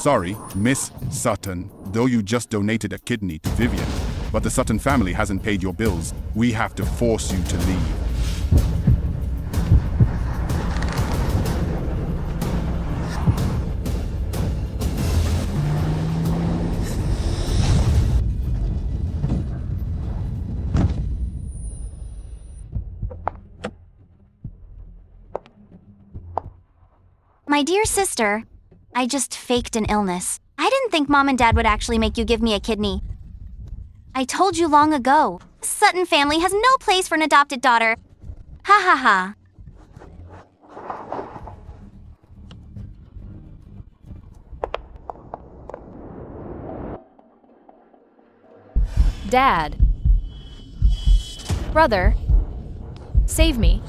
Sorry, Miss Sutton, though you just donated a kidney to Vivian, but the Sutton family hasn't paid your bills. We have to force you to leave. My dear sister, I just faked an illness. I didn't think Mom and Dad would actually make you give me a kidney. I told you long ago, Sutton family has no place for an adopted daughter. Ha ha ha. Dad. Brother. Save me.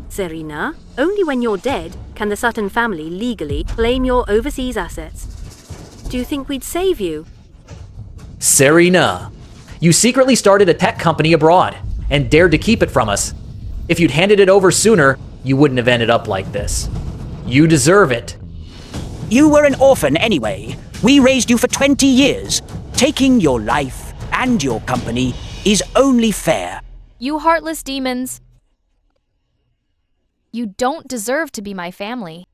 Serena, only when you're dead can the Sutton family legally claim your overseas assets. Do you think we'd save you? Serena, you secretly started a tech company abroad and dared to keep it from us. If you'd handed it over sooner, you wouldn't have ended up like this. You deserve it. You were an orphan anyway. We raised you for 20 years. Taking your life and your company is only fair. You heartless demons. You don't deserve to be my family.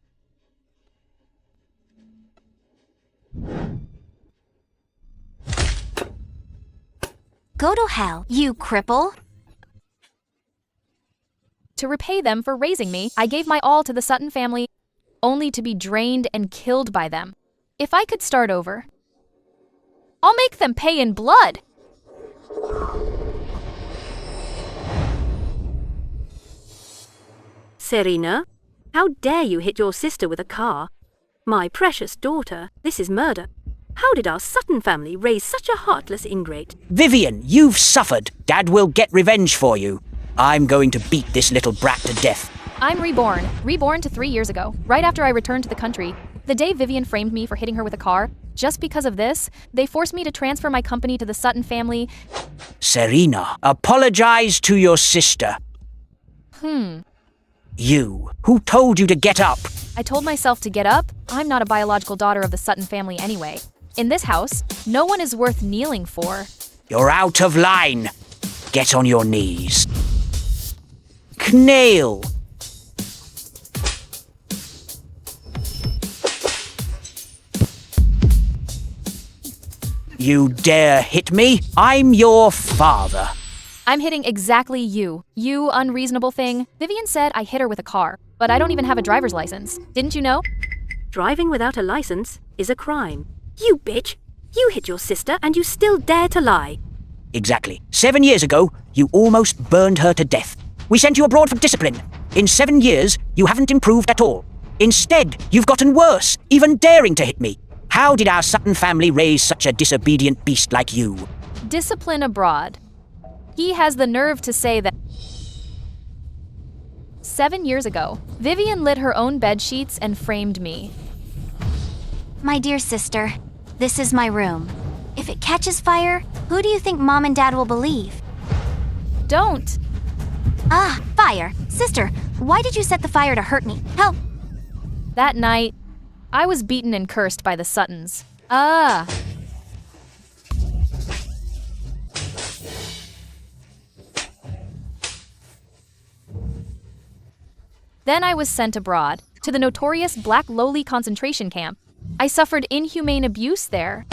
Go to hell, you cripple. To repay them for raising me, I gave my all to the Sutton family, only to be drained and killed by them. If I could start over, I'll make them pay in blood. Serena, how dare you hit your sister with a car? My precious daughter, this is murder. How did our Sutton family raise such a heartless ingrate? Vivian, you've suffered. Dad will get revenge for you. I'm going to beat this little brat to death. I'm reborn to 3 years ago, right after I returned to the country. The day Vivian framed me for hitting her with a car, just because of this, they forced me to transfer my company to the Sutton family. Serena, apologize to your sister. You, who told you to get up? I told myself to get up. I'm not a biological daughter of the Sutton family anyway. In this house, no one is worth kneeling for. You're out of line. Get on your knees. Knail. You dare hit me? I'm your father. I'm hitting exactly you. You unreasonable thing. Vivian said I hit her with a car, but I don't even have a driver's license. Didn't you know? Driving without a license is a crime. You bitch! You hit your sister and you still dare to lie. Exactly. 7 years ago, you almost burned her to death. We sent you abroad for discipline. In 7 years, you haven't improved at all. Instead, you've gotten worse, even daring to hit me. How did our Sutton family raise such a disobedient beast like you? Discipline abroad. He has the nerve to say that 7 years ago, Vivian lit her own bed sheets and framed me. My dear sister, this is my room. If it catches fire, who do you think Mom and Dad will believe? Don't. Ah, fire. Sister, why did you set the fire to hurt me? Help! That night, I was beaten and cursed by the Suttons. Then I was sent abroad, to the notorious Black Lowly concentration camp. I suffered inhumane abuse there.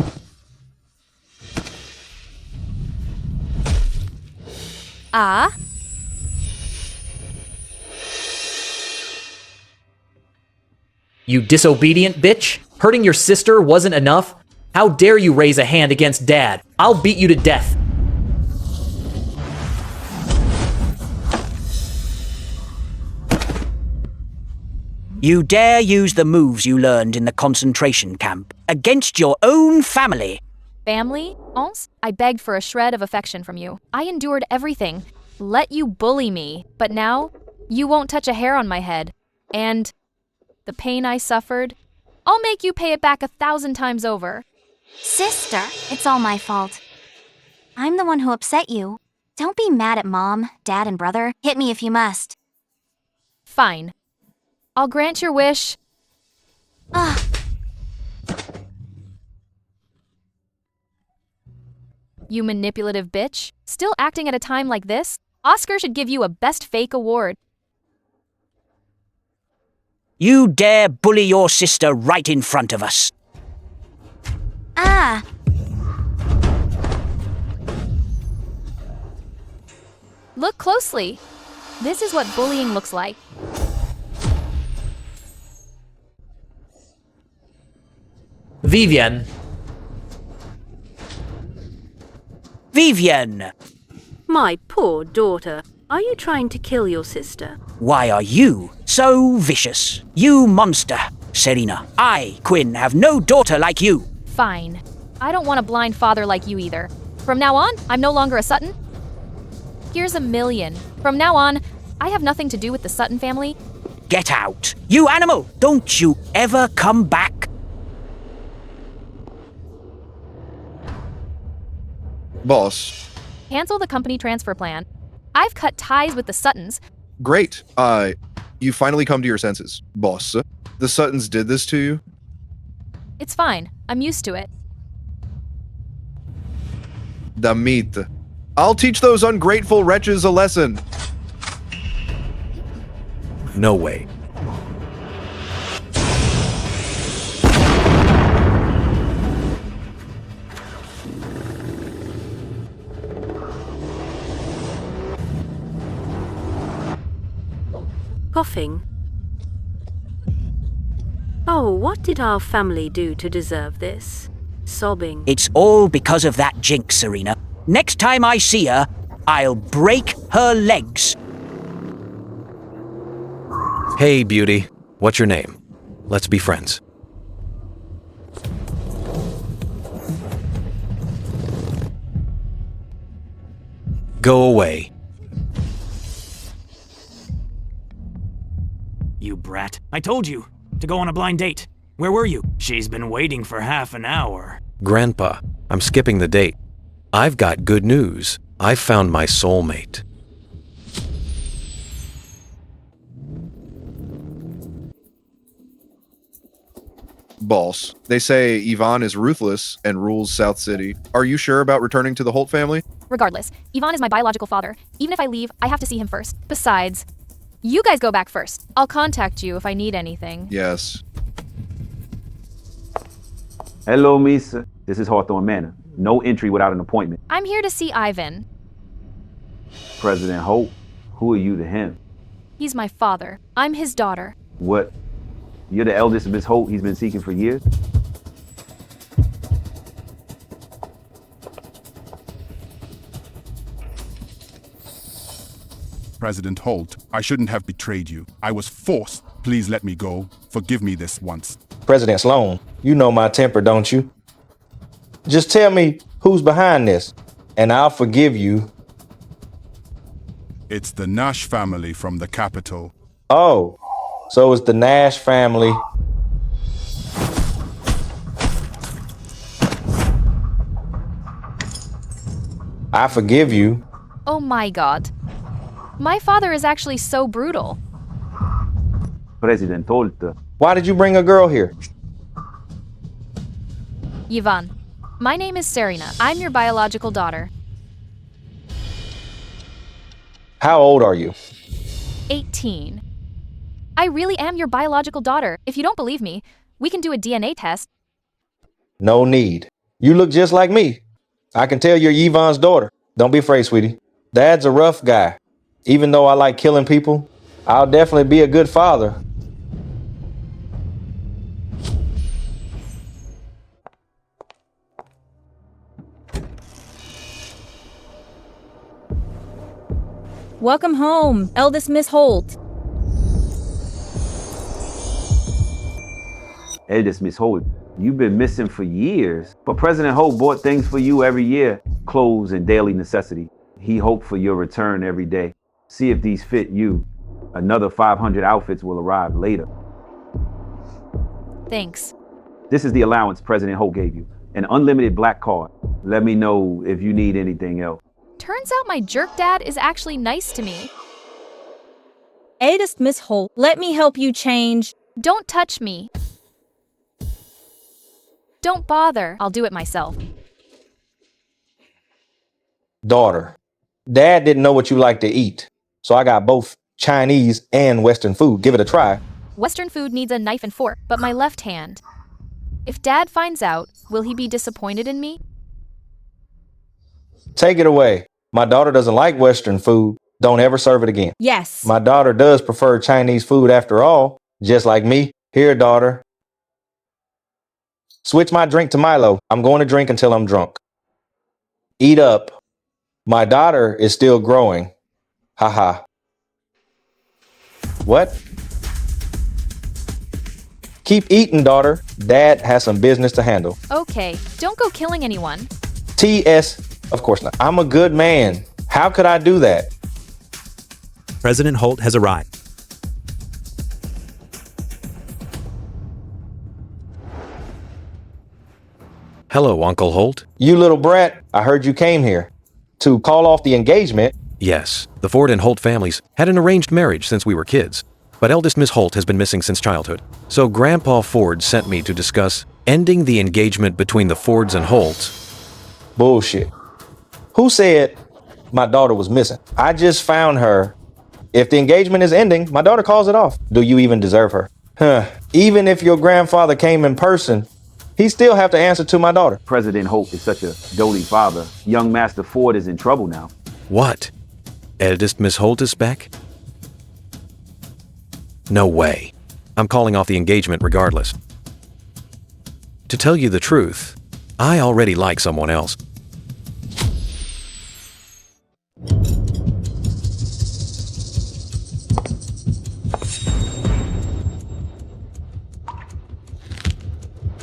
You disobedient bitch? Hurting your sister wasn't enough? How dare you raise a hand against Dad? I'll beat you to death. You dare use the moves you learned in the concentration camp against your own family. Family? Ons? I begged for a shred of affection from you. I endured everything. Let you bully me. But now, you won't touch a hair on my head. And the pain I suffered, I'll make you pay it back 1,000 times over. Sister, it's all my fault. I'm the one who upset you. Don't be mad at Mom, Dad, and brother. Hit me if you must. Fine. I'll grant your wish. You manipulative bitch. Still acting at a time like this? Oscar should give you a Best Fake award. You dare bully your sister right in front of us. Ah, Look closely. This is what bullying looks like. Vivian, Vivian! My poor daughter. Are you trying to kill your sister? Why are you so vicious? You monster! Serena, I, Quinn, have no daughter like you. Fine. I don't want a blind father like you either. From now on, I'm no longer a Sutton. Here's $1 million. From now on, I have nothing to do with the Sutton family. Get out! You animal! Don't you ever come back! Boss. Cancel the company transfer plan. I've cut ties with the Suttons. Great. You finally come to your senses. Boss. The Suttons did this to you? It's fine. I'm used to it. Damit. I'll teach those ungrateful wretches a lesson. No way. Coughing. Oh, what did our family do to deserve this? Sobbing. It's all because of that jinx, Serena. Next time I see her, I'll break her legs. Hey, beauty. What's your name? Let's be friends. Go away. You brat. I told you to go on a blind date. Where were you? She's been waiting for half an hour. Grandpa, I'm skipping the date. I've got good news. I found my soulmate. Boss. They say Yvonne is ruthless and rules South City. Are you sure about returning to the Holt family? Regardless, Yvonne is my biological father. Even if I leave, I have to see him first. Besides, you guys go back first. I'll contact you if I need anything. Yes. Hello, Miss. This is Hawthorne Manor. No entry without an appointment. I'm here to see Ivan. President Hope, who are you to him? He's my father. I'm his daughter. What? You're the eldest Miss Hope he's been seeking for years? President Holt, I shouldn't have betrayed you. I was forced. Please let me go. Forgive me this once. President Sloan, you know my temper, don't you? Just tell me who's behind this, and I'll forgive you. It's the Nash family from the capital. Oh, so it's the Nash family. I forgive you. Oh my god. My father is actually so brutal. President Holt. Why did you bring a girl here? Yvonne, my name is Serena. I'm your biological daughter. How old are you? 18. I really am your biological daughter. If you don't believe me, we can do a DNA test. No need. You look just like me. I can tell you're Yvonne's daughter. Don't be afraid, sweetie. Dad's a rough guy. Even though I like killing people, I'll definitely be a good father. Welcome home, eldest Miss Holt. Eldest Miss Holt, you've been missing for years. But President Holt bought things for you every year, clothes and daily necessity. He hoped for your return every day. See if these fit you. Another 500 outfits will arrive later. Thanks. This is the allowance President Holt gave you. An unlimited black card. Let me know if you need anything else. Turns out my jerk dad is actually nice to me. Eldest Miss Holt, let me help you change. Don't touch me. Don't bother. I'll do it myself. Daughter, Dad didn't know what you like to eat, so I got both Chinese and Western food. Give it a try. Western food needs a knife and fork, but my left hand. If Dad finds out, will he be disappointed in me? Take it away. My daughter doesn't like Western food. Don't ever serve it again. Yes. My daughter does prefer Chinese food after all, just like me. Here, daughter. Switch my drink to Milo. I'm going to drink until I'm drunk. Eat up. My daughter is still growing. Haha. What? Keep eating, daughter. Dad has some business to handle. Okay, don't go killing anyone. T.S. Of course not. I'm a good man. How could I do that? President Holt has arrived. Hello, Uncle Holt. You little brat, I heard you came here to call off the engagement. Yes, the Ford and Holt families had an arranged marriage since we were kids, but eldest Miss Holt has been missing since childhood. So Grandpa Ford sent me to discuss ending the engagement between the Fords and Holts. Bullshit. Who said my daughter was missing? I just found her. If the engagement is ending, my daughter calls it off. Do you even deserve her? Even if your grandfather came in person, he still have to answer to my daughter. President Holt is such a doting father. Young Master Ford is in trouble now. What? Eldest Miss Holt is back? No way. I'm calling off the engagement regardless. To tell you the truth, I already like someone else.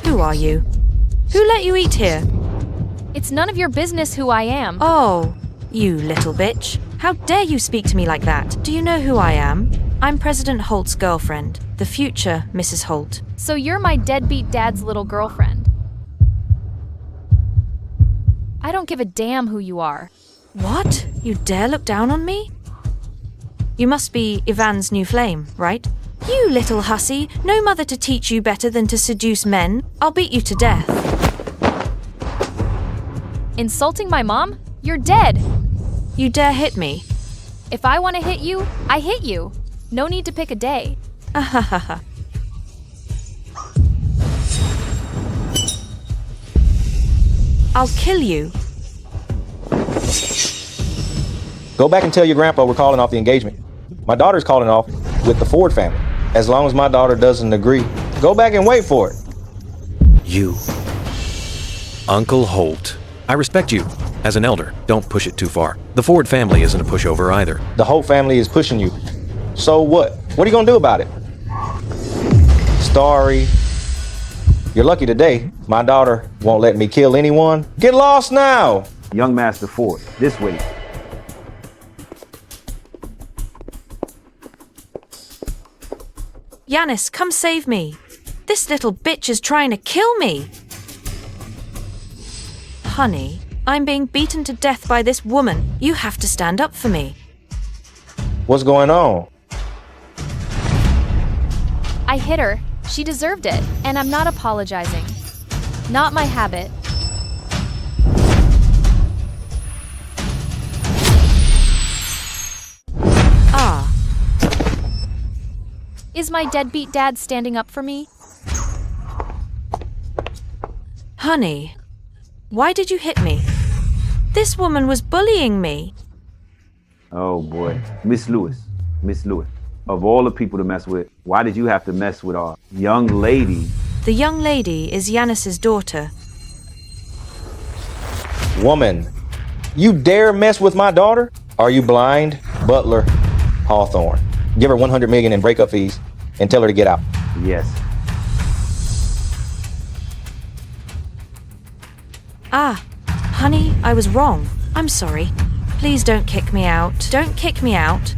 Who are you? Who let you eat here? It's none of your business who I am. Oh, you little bitch. How dare you speak to me like that? Do you know who I am? I'm President Holt's girlfriend, the future Mrs. Holt. So you're my deadbeat dad's little girlfriend. I don't give a damn who you are. What? You dare look down on me? You must be Ivan's new flame, right? You little hussy, no mother to teach you better than to seduce men. I'll beat you to death. Insulting my mom? You're dead. You dare hit me? If I want to hit you, I hit you. No need to pick a day. Ahahaha. I'll kill you. Go back and tell your grandpa we're calling off the engagement. My daughter's calling off with the Ford family. As long as my daughter doesn't agree, go back and wait for it. You. Uncle Holt. I respect you. As an elder, don't push it too far. The Ford family isn't a pushover either. The Holt family is pushing you. So what? What are you gonna do about it? Starry. You're lucky today. My daughter won't let me kill anyone. Get lost now! Young Master Ford, this way. Yanis, come save me. This little bitch is trying to kill me. Honey, I'm being beaten to death by this woman. You have to stand up for me. What's going on? I hit her. She deserved it, and I'm not apologizing. Not my habit. Ah. Is my deadbeat dad standing up for me? Honey, why did you hit me? This woman was bullying me. Oh boy. Miss Lewis. Of all the people to mess with, why did you have to mess with our young lady? The young lady is Yanis's daughter. Woman, you dare mess with my daughter? Are you blind? Butler, Hawthorne. Give her $100 million in breakup fees and tell her to get out. Yes. Ah, honey, I was wrong. I'm sorry. Please don't kick me out. Don't kick me out.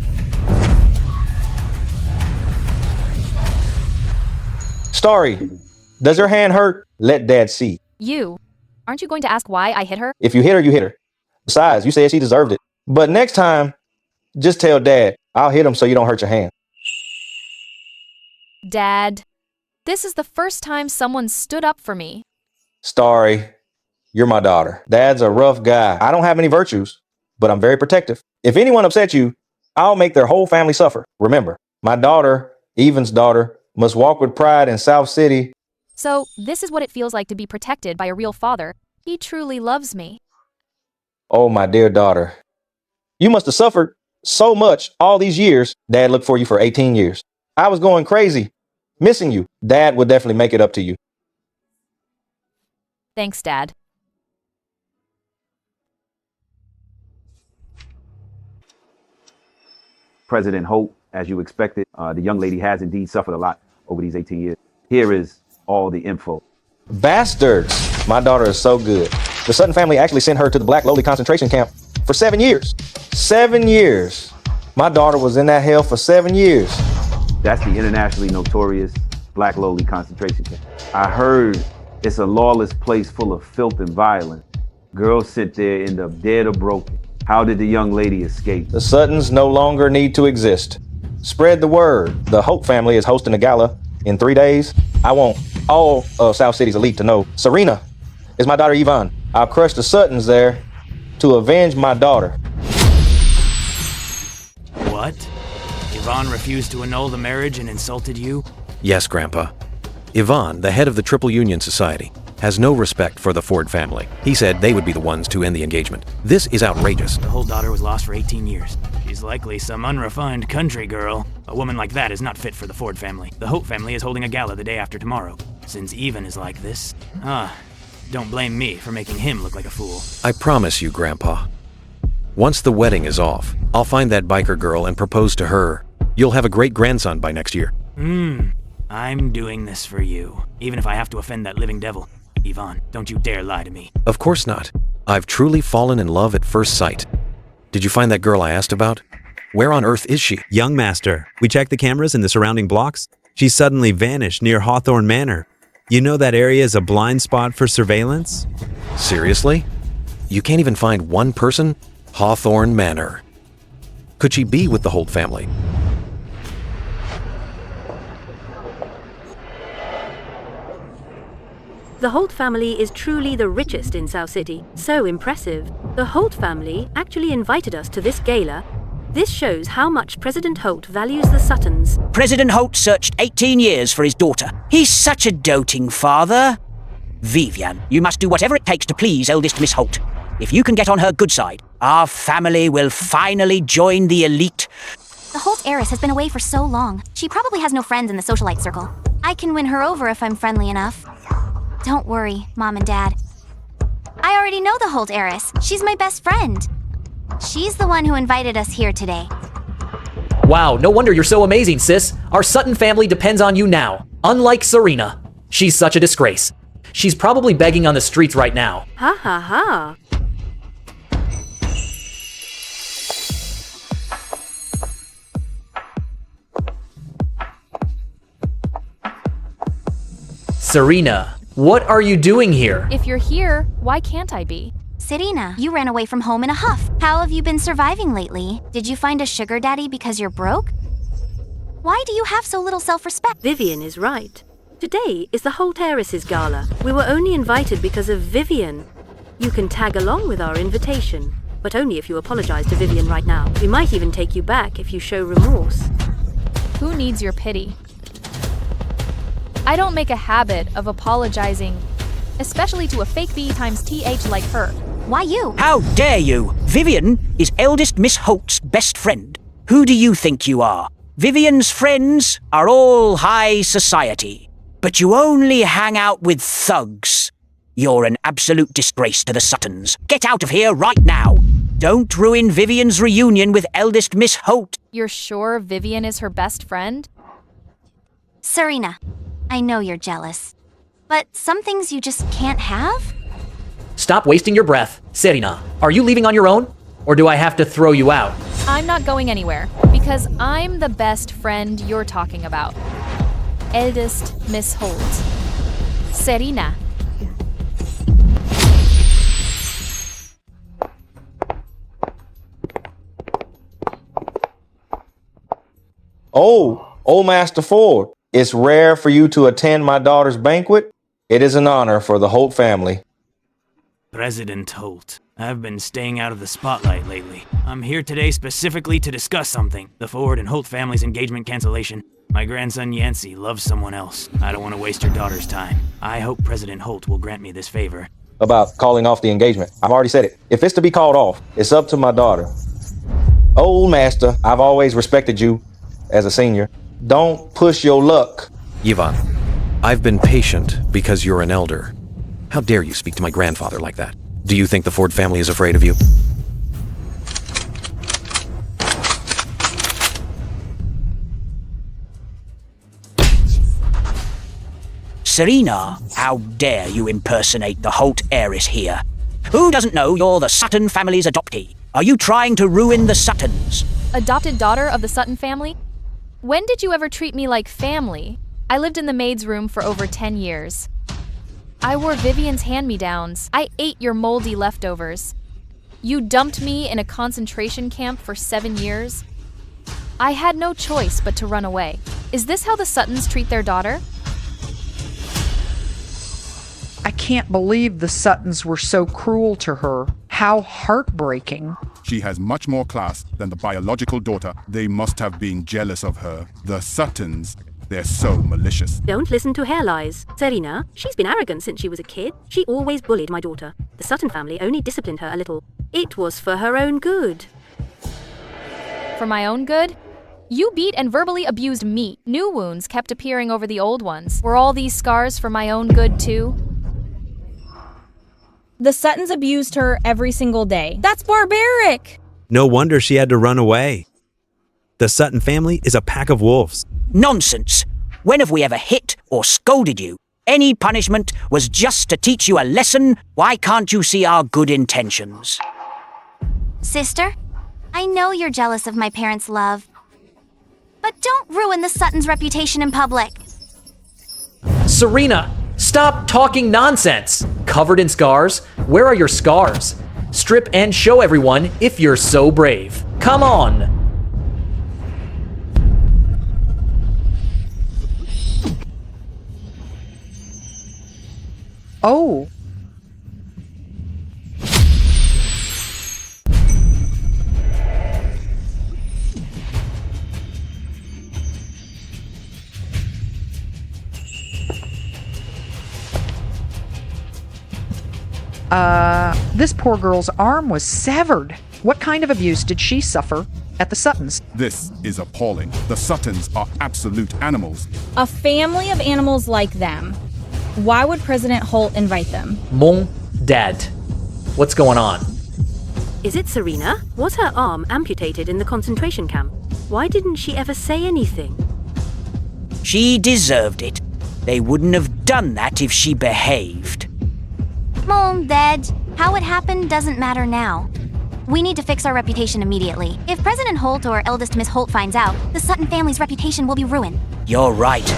Starry, does her hand hurt? Let Dad see. You. Aren't you going to ask why I hit her? If you hit her, you hit her. Besides, you said she deserved it. But next time, just tell Dad, I'll hit him so you don't hurt your hand. Dad, this is the first time someone stood up for me. Starry, you're my daughter. Dad's a rough guy. I don't have any virtues. but I'm very protective. If anyone upsets you, I'll make their whole family suffer. Remember, my daughter, Evan's daughter, must walk with pride in South City. So, this is what it feels like to be protected by a real father. He truly loves me. Oh, my dear daughter. You must have suffered so much all these years. Dad looked for you for 18 years. I was going crazy, missing you. Dad will definitely make it up to you. Thanks, Dad. President Holt, as you expected, the young lady has indeed suffered a lot over these 18 years. Here is all the info. Bastards! My daughter is so good. The Sutton family actually sent her to the Black Lowly concentration camp for 7 years. 7 years. My daughter was in that hell for 7 years. That's the internationally notorious Black Lowly concentration camp. I heard it's a lawless place full of filth and violence. Girls sit there, end up dead or broken. How did the young lady escape? The Suttons no longer need to exist. Spread the word. The Hope family is hosting a gala in 3 days. I want all of South City's elite to know Serena is my daughter Yvonne. I'll crush the Suttons there to avenge my daughter. What? Yvonne refused to annul the marriage and insulted you? Yes, Grandpa. Yvonne, the head of the Triple Union Society, has no respect for the Ford family. He said they would be the ones to end the engagement. This is outrageous. The whole daughter was lost for 18 years. She's likely some unrefined country girl. A woman like that is not fit for the Ford family. The Hope family is holding a gala the day after tomorrow. Since Evan is like this, don't blame me for making him look like a fool. I promise you, Grandpa. Once the wedding is off, I'll find that biker girl and propose to her. You'll have a great grandson by next year. I'm doing this for you, even if I have to offend that living devil. Yvonne, don't you dare lie to me. Of course not. I've truly fallen in love at first sight. Did you find that girl I asked about? Where on earth is she? Young master, we checked the cameras in the surrounding blocks. She suddenly vanished near Hawthorne Manor. You know that area is a blind spot for surveillance? Seriously? You can't even find one person? Hawthorne Manor. Could she be with the Holt family? The Holt family is truly the richest in South City. So impressive. The Holt family actually invited us to this gala. This shows how much President Holt values the Suttons. President Holt searched 18 years for his daughter. He's such a doting father. Vivian, you must do whatever it takes to please eldest Miss Holt. If you can get on her good side, our family will finally join the elite. The Holt heiress has been away for so long. She probably has no friends in the socialite circle. I can win her over if I'm friendly enough. Don't worry, Mom and Dad. I already know the Holt heiress. She's my best friend. She's the one who invited us here today. Wow, no wonder you're so amazing, sis. Our Sutton family depends on you now. Unlike Serena. She's such a disgrace. She's probably begging on the streets right now. Ha ha ha. Serena, what are you doing here? If you're here, why can't I be? Serena, you ran away from home in a huff. How have you been surviving lately? Did you find a sugar daddy because you're broke? Why do you have so little self-respect? Vivian is right. Today is the Holt heiress's gala. We were only invited because of Vivian. You can tag along with our invitation, but only if you apologize to Vivian right now. We might even take you back if you show remorse. Who needs your pity? I don't make a habit of apologizing, especially to a fake B times TH like her. Why you? How dare you? Vivian is eldest Miss Holt's best friend. Who do you think you are? Vivian's friends are all high society, but you only hang out with thugs. You're an absolute disgrace to the Suttons. Get out of here right now. Don't ruin Vivian's reunion with eldest Miss Holt. You're sure Vivian is her best friend? Serena, I know you're jealous, but some things you just can't have? Stop wasting your breath. Serena, are you leaving on your own? Or do I have to throw you out? I'm not going anywhere, because I'm the best friend you're talking about. Eldest Miss Holt. Serena. Oh, old Master Ford, it's rare for you to attend my daughter's banquet. It is an honor for the Holt family. President Holt, I've been staying out of the spotlight lately. I'm here today specifically to discuss something. The Ford and Holt family's engagement cancellation. My grandson Yancey loves someone else. I don't want to waste your daughter's time. I hope President Holt will grant me this favor. About calling off the engagement. I've already said it. If it's to be called off, it's up to my daughter. Old master, I've always respected you as a senior. Don't push your luck. Ivan, I've been patient because you're an elder. How dare you speak to my grandfather like that? Do you think the Ford family is afraid of you? Serena, how dare you impersonate the Holt heiress here? Who doesn't know you're the Sutton family's adoptee? Are you trying to ruin the Suttons? Adopted daughter of the Sutton family? When did you ever treat me like family? I lived in the maid's room for over 10 years. I wore Vivian's hand-me-downs. I ate your moldy leftovers. You dumped me in a concentration camp for 7 years. I had no choice but to run away. Is this how the Suttons treat their daughter? I can't believe the Suttons were so cruel to her. How heartbreaking. She has much more class than the biological daughter. They must have been jealous of her. The Suttons, they're so malicious. Don't listen to her lies. Serena, she's been arrogant since she was a kid. She always bullied my daughter. The Sutton family only disciplined her a little. It was for her own good. For my own good? You beat and verbally abused me. New wounds kept appearing over the old ones. Were all these scars for my own good too? The Suttons abused her every single day. That's barbaric! No wonder she had to run away. The Sutton family is a pack of wolves. Nonsense! When have we ever hit or scolded you? Any punishment was just to teach you a lesson. Why can't you see our good intentions? Sister, I know you're jealous of my parents' love. But don't ruin the Suttons' reputation in public. Serena, stop talking nonsense. Covered in scars? Where are your scars? Strip and show everyone if you're so brave. Come on. Oh. This poor girl's arm was severed. What kind of abuse did she suffer at the Suttons? This is appalling. The Suttons are absolute animals. A family of animals like them. Why would President Holt invite them? Mon dad. What's going on? Is it Serena? Was her arm amputated in the concentration camp? Why didn't she ever say anything? She deserved it. They wouldn't have done that if she behaved. Mom, Dad, how it happened doesn't matter now. We need to fix our reputation immediately. If President Holt or eldest Miss Holt finds out, the Sutton family's reputation will be ruined. You're right.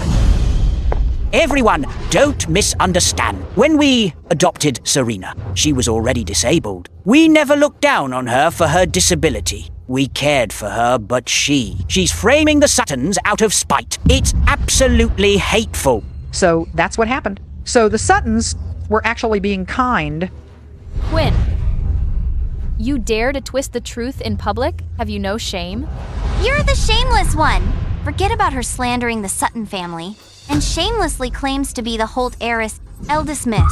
Everyone, don't misunderstand. When we adopted Serena, she was already disabled. We never looked down on her for her disability. We cared for her, but she's framing the Suttons out of spite. It's absolutely hateful. So that's what happened. So the Suttons were actually being kind. Quinn, you dare to twist the truth in public? Have you no shame? You're the shameless one! Forget about her slandering the Sutton family, and shamelessly claims to be the Holt heiress, eldest miss.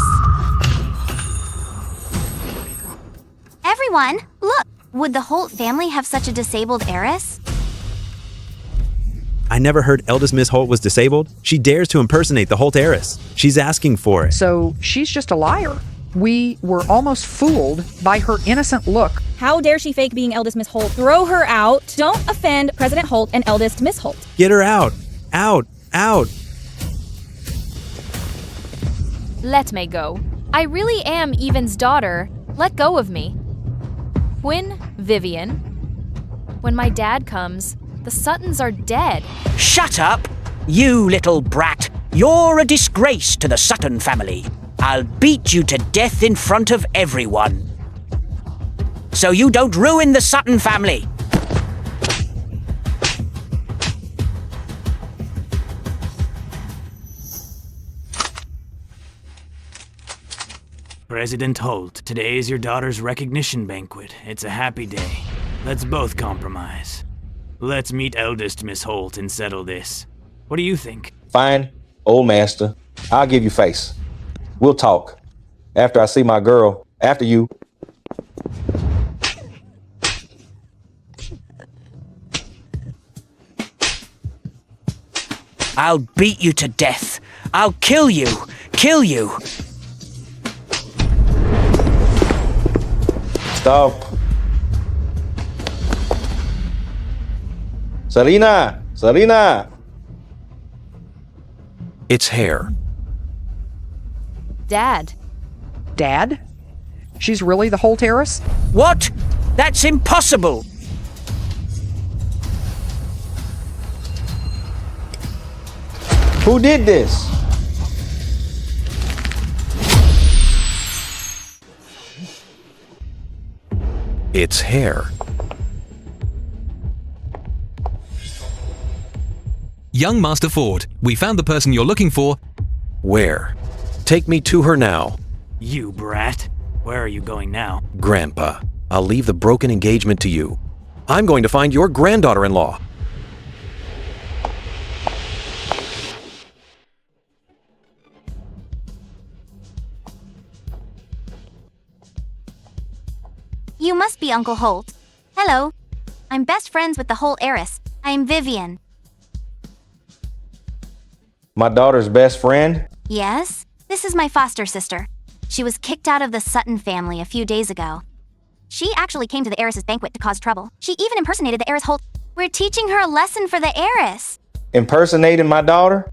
Everyone, look! Would the Holt family have such a disabled heiress? I never heard eldest Miss Holt was disabled. She dares to impersonate the Holt heiress. She's asking for it. So she's just a liar. We were almost fooled by her innocent look. How dare she fake being eldest Miss Holt? Throw her out. Don't offend President Holt and eldest Miss Holt. Get her out. Out. Out. Let me go. I really am Evan's daughter. Let go of me. Quinn, Vivian. When my dad comes, the Suttons are dead. Shut up, you little brat. You're a disgrace to the Sutton family. I'll beat you to death in front of everyone. So you don't ruin the Sutton family. President Holt, today is your daughter's recognition banquet. It's a happy day. Let's both compromise. Let's meet eldest Miss Holt and settle this. What do you think? Fine, old master. I'll give you face. We'll talk. After I see my girl. After you. I'll beat you to death. I'll kill you. Kill you. Stop. Serena! Serena! It's hair. Dad. Dad? She's really the Holt heiress? What? That's impossible. Who did this? It's hair. Young Master Ford, we found the person you're looking for. Where? Take me to her now. You brat. Where are you going now? Grandpa, I'll leave the broken engagement to you. I'm going to find your granddaughter-in-law. You must be Uncle Holt. Hello. I'm best friends with the Holt heiress. I'm Vivian. My daughter's best friend? Yes? This is my foster sister. She was kicked out of the Sutton family a few days ago. She actually came to the heiress's banquet to cause trouble. She even impersonated the heiress Holt. We're teaching her a lesson for the heiress. Impersonating my daughter?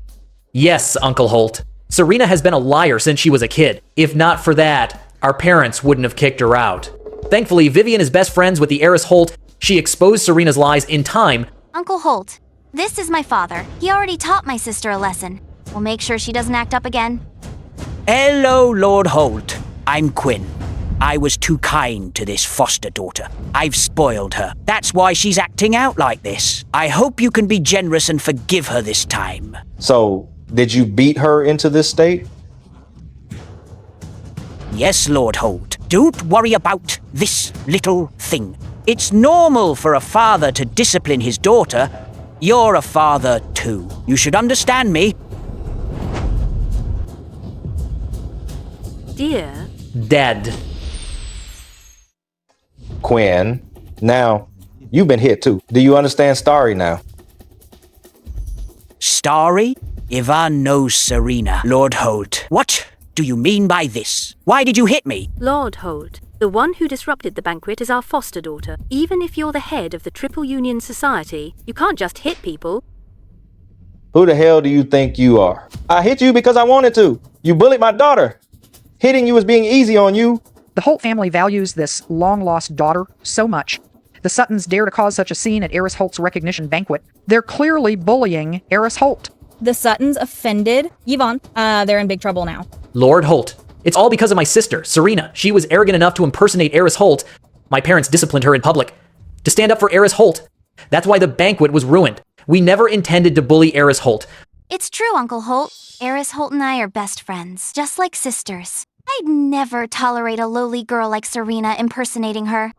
Yes, Uncle Holt. Serena has been a liar since she was a kid. If not for that, our parents wouldn't have kicked her out. Thankfully, Vivian is best friends with the heiress Holt. She exposed Serena's lies in time. Uncle Holt, this is my father. He already taught my sister a lesson. We'll make sure she doesn't act up again. Hello, Lord Holt. I'm Quinn. I was too kind to this foster daughter. I've spoiled her. That's why she's acting out like this. I hope you can be generous and forgive her this time. So, did you beat her into this state? Yes, Lord Holt. Don't worry about this little thing. It's normal for a father to discipline his daughter. You're a father too. You should understand me. Dear. Dead. Quinn, now, you've been hit too. Do you understand Starry now? Starry? Ivan knows Serena. Lord Holt. What do you mean by this? Why did you hit me? Lord Holt, the one who disrupted the banquet is our foster daughter. Even if you're the head of the Triple Union Society, you can't just hit people. Who the hell do you think you are? I hit you because I wanted to. You bullied my daughter. Hitting you is being easy on you. The Holt family values this long-lost daughter so much. The Suttons dare to cause such a scene at Heiress Holt's recognition banquet. They're clearly bullying Heiress Holt. The Suttons offended Yvonne. They're in big trouble now. Lord Holt, it's all because of my sister, Serena. She was arrogant enough to impersonate Heiress Holt. My parents disciplined her in public to stand up for Heiress Holt. That's why the banquet was ruined. We never intended to bully Heiress Holt. It's true, Uncle Holt. Heiress Holt and I are best friends, just like sisters. I'd never tolerate a lowly girl like Serena impersonating her.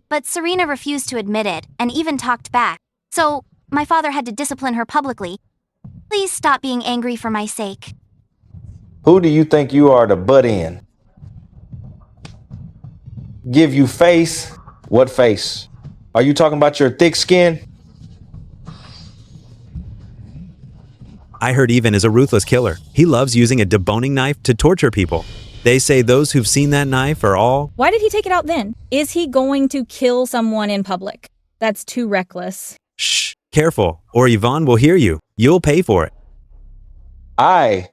But Serena refused to admit it, and even talked back. So, my father had to discipline her publicly. Please stop being angry for my sake. Who do you think you are to butt in? Give you face? What face? Are you talking about your thick skin? I heard Ivan is a ruthless killer. He loves using a deboning knife to torture people. They say those who've seen that knife are all... Why did he take it out then? Is he going to kill someone in public? That's too reckless. Shh, careful, or Yvonne will hear you. You'll pay for it. I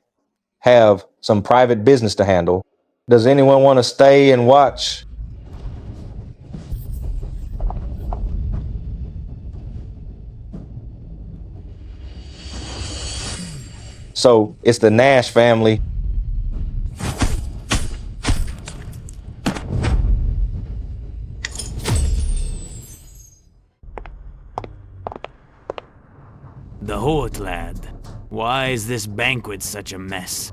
have some private business to handle. Does anyone want to stay and watch? So, it's the Nash family. The Holt lad. Why is this banquet such a mess?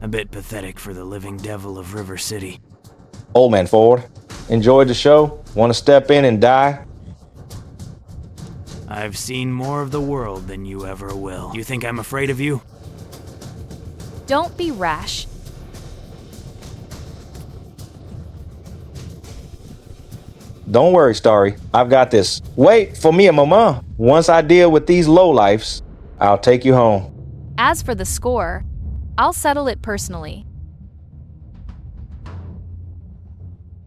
A bit pathetic for the living devil of River City. Old man Ford, enjoyed the show? Want to step in and die? I've seen more of the world than you ever will. You think I'm afraid of you? Don't be rash. Don't worry, Starry. I've got this. Wait for me and Mama. Once I deal with these lowlifes, I'll take you home. As for the score, I'll settle it personally.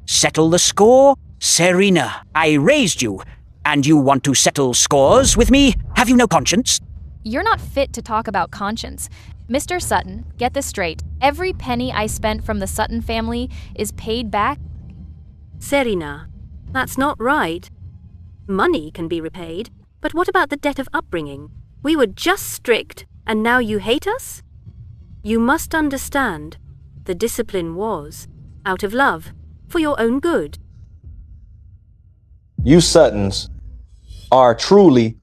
Settle the score? Serena, I raised you, and you want to settle scores with me? Have you no conscience? You're not fit to talk about conscience. Mr. Sutton, get this straight. Every penny I spent from the Sutton family is paid back. Serena, that's not right. Money can be repaid, but what about the debt of upbringing? We were just strict, and now you hate us? You must understand, the discipline was out of love, for your own good. You Suttons are truly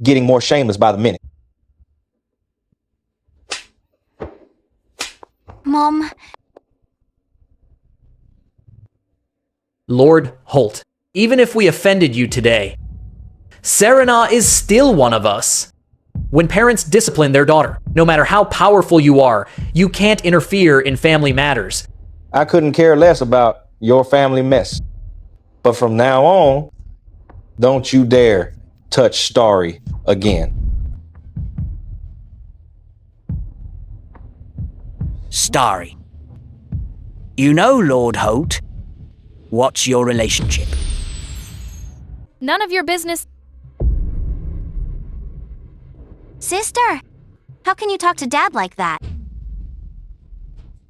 getting more shameless by the minute. Mom. Lord Holt, even if we offended you today, Serena is still one of us. When parents discipline their daughter, no matter how powerful you are, you can't interfere in family matters. I couldn't care less about your family mess. But from now on, don't you dare touch Starry again. Starry. You know, Lord Holt, what's your relationship? None of your business. Sister, how can you talk to Dad like that?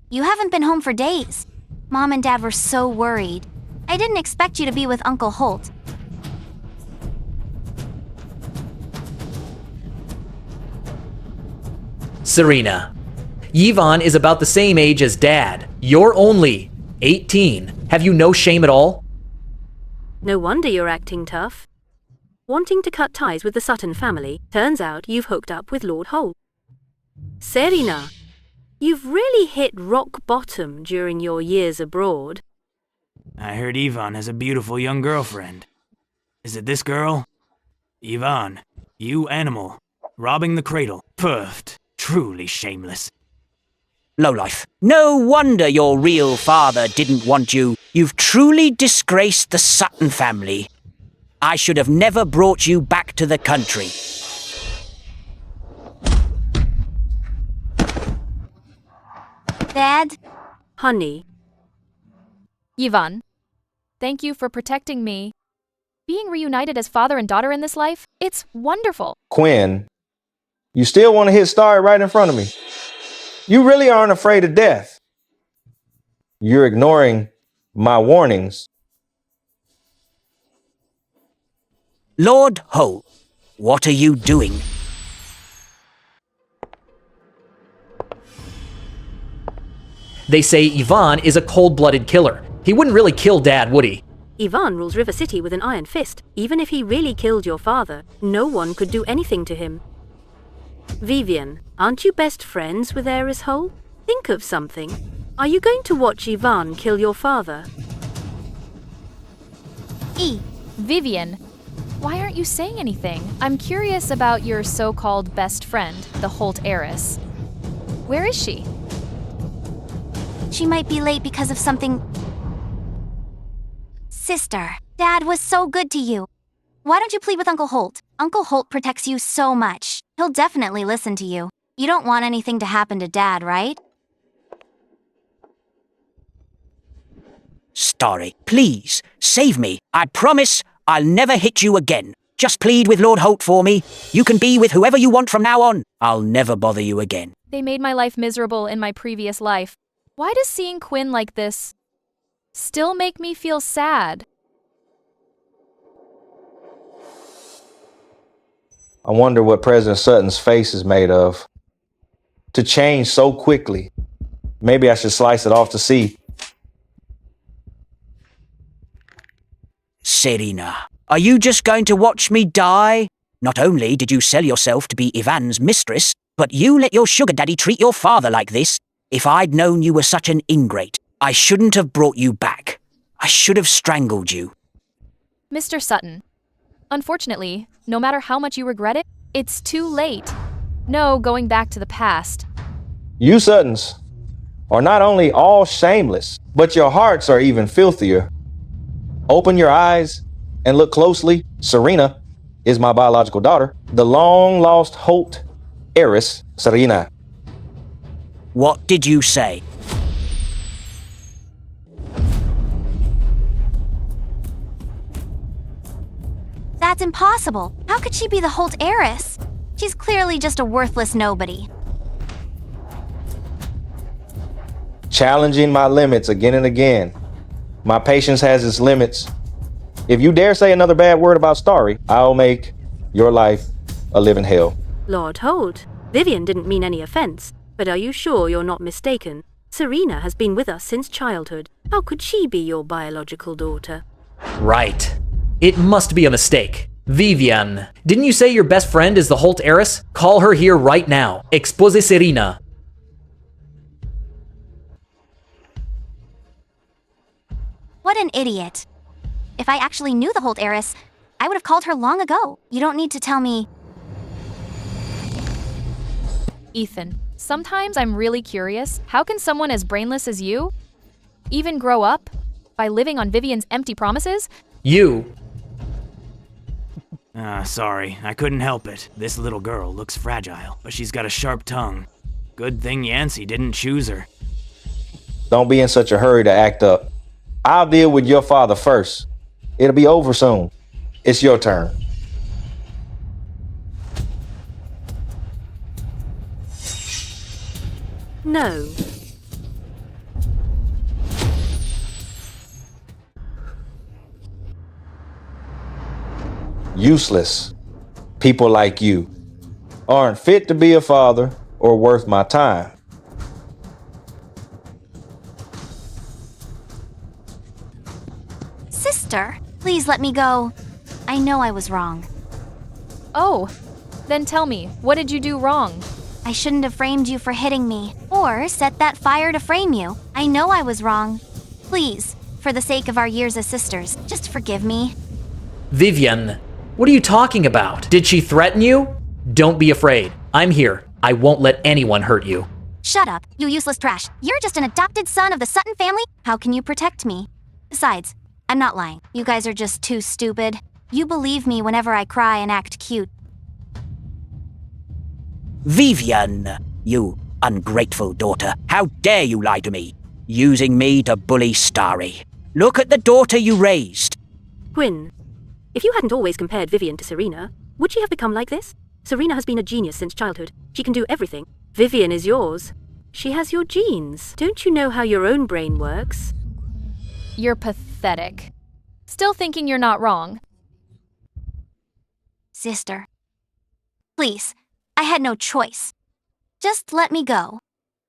You haven't been home for days. Mom and Dad were so worried. I didn't expect you to be with Uncle Holt. Serena, Yvonne is about the same age as Dad. You're only 18. Have you no shame at all? No wonder you're acting tough. Wanting to cut ties with the Sutton family, turns out you've hooked up with Lord Holt. Serena, you've really hit rock bottom during your years abroad. I heard Yvonne has a beautiful young girlfriend. Is it this girl? Yvonne, you animal. Robbing the cradle. Puffed. Truly shameless. Lowlife. No wonder your real father didn't want you. You've truly disgraced the Sutton family. I should have never brought you back to the country. Dad? Honey. Yvonne, thank you for protecting me. Being reunited as father and daughter in this life, it's wonderful. Quinn, you still want to hit Starry right in front of me? You really aren't afraid of death. You're ignoring my warnings. Lord Holt, what are you doing? They say Yvonne is a cold-blooded killer. He wouldn't really kill Dad, would he? Yvonne rules River City with an iron fist. Even if he really killed your father, no one could do anything to him. Vivian, aren't you best friends with Eris Holt? Think of something. Are you going to watch Yvonne kill your father? Vivian, why aren't you saying anything? I'm curious about your so-called best friend, the Holt heiress. Where is she? She might be late because of something. Sister, Dad was so good to you. Why don't you plead with Uncle Holt? Uncle Holt protects you so much. He'll definitely listen to you. You don't want anything to happen to Dad, right? Starry, please, save me. I promise I'll never hit you again. Just plead with Lord Holt for me. You can be with whoever you want from now on. I'll never bother you again. They made my life miserable in my previous life. Why does seeing Quinn like this still make me feel sad? I wonder what President Sutton's face is made of. To change so quickly. Maybe I should slice it off to see. Serena, are you just going to watch me die? Not only did you sell yourself to be Ivan's mistress, but you let your sugar daddy treat your father like this. If I'd known you were such an ingrate, I shouldn't have brought you back. I should have strangled you. Mr. Sutton, unfortunately, no matter how much you regret it, it's too late. No going back to the past. You Suttons are not only all shameless, but your hearts are even filthier. Open your eyes and look closely. Serena is my biological daughter, the long-lost Holt heiress, Serena. What did you say? That's impossible. How could she be the Holt heiress? She's clearly just a worthless nobody. Challenging my limits again and again. My patience has its limits. If you dare say another bad word about Starry, I'll make your life a living hell. Lord Holt, Vivian didn't mean any offense, but are you sure you're not mistaken? Serena has been with us since childhood. How could she be your biological daughter? Right. It must be a mistake. Vivian, didn't you say your best friend is the Holt heiress? Call her here right now. Expose Serena. What an idiot. If I actually knew the Holt heiress, I would have called her long ago. You don't need to tell me. Ethan, sometimes I'm really curious. How can someone as brainless as you even grow up by living on Vivian's empty promises? You. Sorry, I couldn't help it. This little girl looks fragile, but she's got a sharp tongue. Good thing Yancey didn't choose her. Don't be in such a hurry to act up. I'll deal with your father first. It'll be over soon. It's your turn. No. Useless. People like you aren't fit to be a father or worth my time. Sister, please let me go. I know I was wrong. Oh, then tell me, what did you do wrong? I shouldn't have framed you for hitting me, or set that fire to frame you. I know I was wrong. Please, for the sake of our years as sisters, just forgive me. Vivian, what are you talking about? Did she threaten you? Don't be afraid. I'm here. I won't let anyone hurt you. Shut up, you useless trash. You're just an adopted son of the Sutton family. How can you protect me? Besides, I'm not lying. You guys are just too stupid. You believe me whenever I cry and act cute. Vivian, you ungrateful daughter. How dare you lie to me, using me to bully Starry. Look at the daughter you raised. Gwyn, if you hadn't always compared Vivian to Serena, would she have become like this? Serena has been a genius since childhood. She can do everything. Vivian is yours. She has your genes. Don't you know how your own brain works? You're pathetic. Still thinking you're not wrong. Sister, please, I had no choice. Just let me go.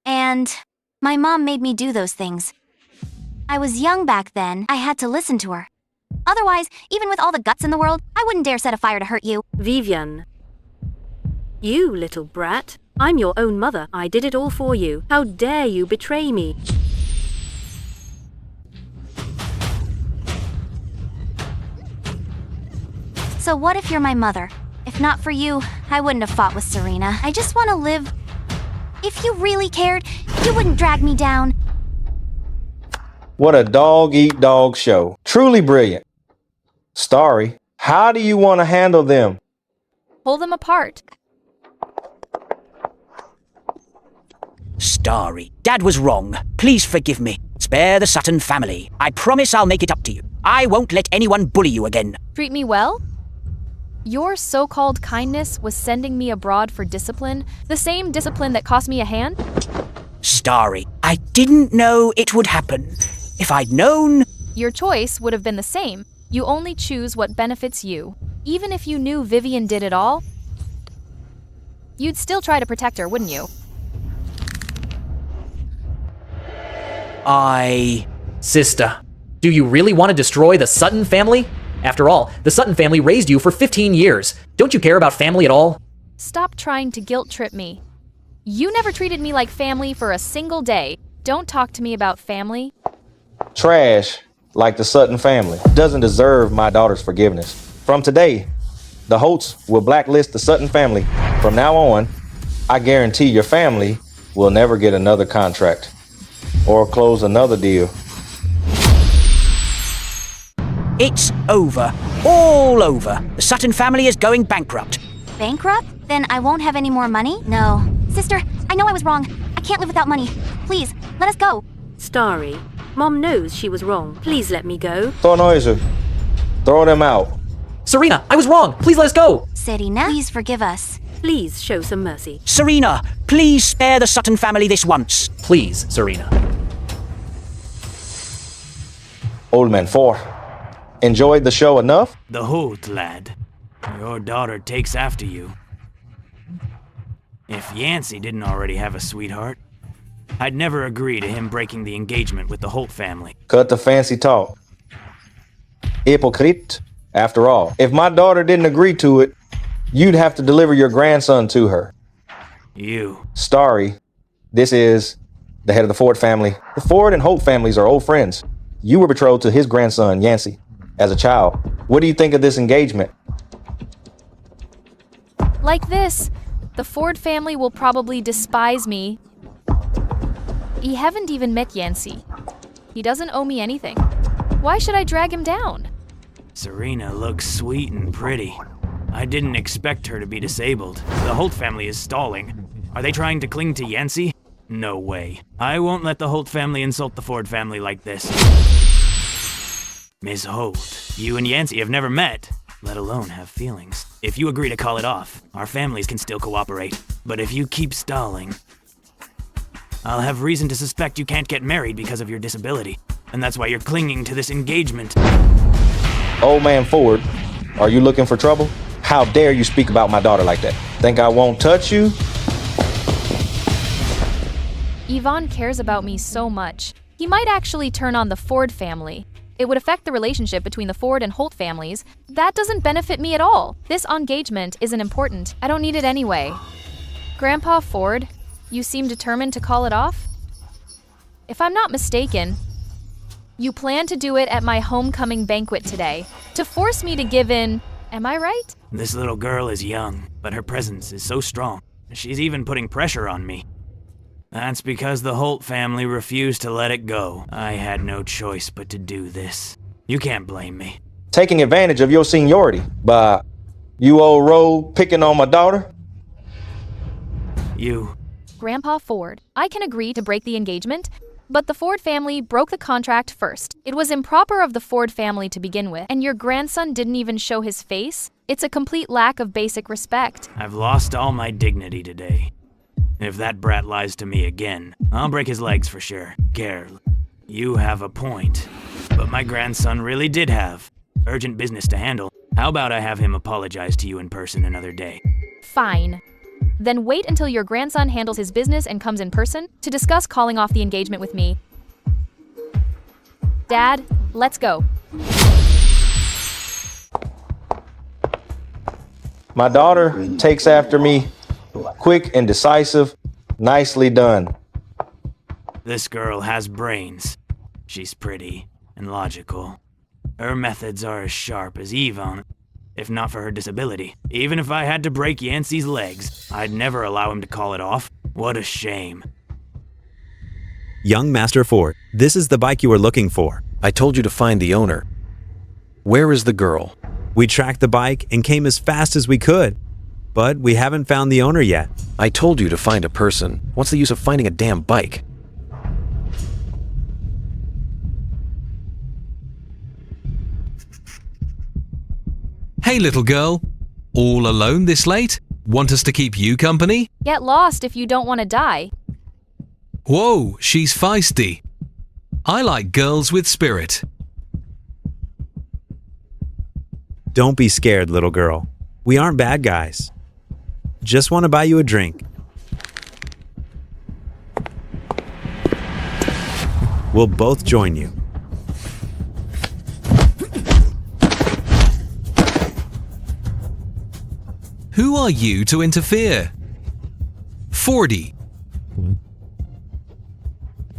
And my mom made me do those things. I was young back then. I had to listen to her. Otherwise, even with all the guts in the world, I wouldn't dare set a fire to hurt you. Vivian. You little brat. I'm your own mother. I did it all for you. How dare you betray me? So what if you're my mother? If not for you, I wouldn't have fought with Serena. I just want to live. If you really cared, you wouldn't drag me down. What a dog-eat-dog show. Truly brilliant. Starry, how do you want to handle them? Pull them apart. Starry, Dad was wrong. Please forgive me. Spare the Sutton family. I promise I'll make it up to you. I won't let anyone bully you again. Treat me well? Your so-called kindness was sending me abroad for discipline, the same discipline that cost me a hand? Starry, I didn't know it would happen. If I'd known... Your choice would have been the same. You only choose what benefits you. Even if you knew Vivian did it all, you'd still try to protect her, wouldn't you? Sister, do you really want to destroy the Sutton family? After all, the Sutton family raised you for 15 years. Don't you care about family at all? Stop trying to guilt-trip me. You never treated me like family for a single day. Don't talk to me about family. Trash, like the Sutton family, doesn't deserve my daughter's forgiveness. From today, the Holts will blacklist the Sutton family. From now on, I guarantee your family will never get another contract or close another deal. It's over. All over. The Sutton family is going bankrupt. Bankrupt? Then I won't have any more money? No. Sister, I know I was wrong. I can't live without money. Please, let us go. Starry, Mom knows she was wrong. Please let me go. Throw them out. Serena, I was wrong. Please let us go. Serena, please forgive us. Please show some mercy. Serena, please spare the Sutton family this once. Please, Serena. Old man 4. Enjoyed the show enough? The Holt, lad. Your daughter takes after you. If Yancey didn't already have a sweetheart, I'd never agree to him breaking the engagement with the Holt family. Cut the fancy talk. Hypocrite. After all, if my daughter didn't agree to it, you'd have to deliver your grandson to her. You. Starry, this is the head of the Ford family. The Ford and Holt families are old friends. You were betrothed to his grandson, Yancey, as a child. What do you think of this engagement? Like this, the Ford family will probably despise me. He haven't even met Yancey. He doesn't owe me anything. Why should I drag him down? Serena looks sweet and pretty. I didn't expect her to be disabled. The Holt family is stalling. Are they trying to cling to Yancey? No way. I won't let the Holt family insult the Ford family like this. Miss Holt, you and Yancey have never met, let alone have feelings. If you agree to call it off, our families can still cooperate. But if you keep stalling, I'll have reason to suspect you can't get married because of your disability. And that's why you're clinging to this engagement. Old man Ford, are you looking for trouble? How dare you speak about my daughter like that? Think I won't touch you? Yvonne cares about me so much. He might actually turn on the Ford family. It would affect the relationship between the Ford and Holt families. That doesn't benefit me at all. This engagement isn't important. I don't need it anyway. Grandpa Ford, you seem determined to call it off? If I'm not mistaken, you plan to do it at my homecoming banquet today, to force me to give in, am I right? This little girl is young, but her presence is so strong. She's even putting pressure on me. That's because the Holt family refused to let it go. I had no choice but to do this. You can't blame me. Taking advantage of your seniority by you old rogue picking on my daughter? You. Grandpa Ford, I can agree to break the engagement, but the Ford family broke the contract first. It was improper of the Ford family to begin with, and your grandson didn't even show his face? It's a complete lack of basic respect. I've lost all my dignity today. If that brat lies to me again, I'll break his legs for sure. Carol, you have a point. But my grandson really did have urgent business to handle. How about I have him apologize to you in person another day? Fine. Then wait until your grandson handles his business and comes in person to discuss calling off the engagement with me. Dad, let's go. My daughter takes after me. Quick and decisive. Nicely done. This girl has brains. She's pretty and logical. Her methods are as sharp as Yvonne, if not for her disability. Even if I had to break Yancey's legs, I'd never allow him to call it off. What a shame. Young Master Ford, this is the bike you were looking for. I told you to find the owner. Where is the girl? We tracked the bike and came as fast as we could, but we haven't found the owner yet. I told you to find a person. What's the use of finding a damn bike? Hey, little girl. All alone this late? Want us to keep you company? Get lost if you don't want to die. Whoa, she's feisty. I like girls with spirit. Don't be scared, little girl. We aren't bad guys. Just want to buy you a drink. We'll both join you. Who are you to interfere? 40.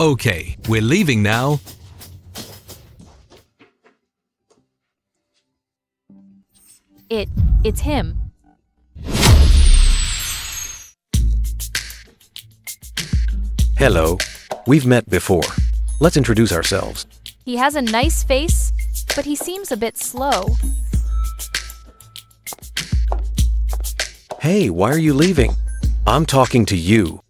Okay, we're leaving now. It's him. Hello. We've met before. Let's introduce ourselves. He has a nice face, but he seems a bit slow. Hey, why are you leaving? I'm talking to you.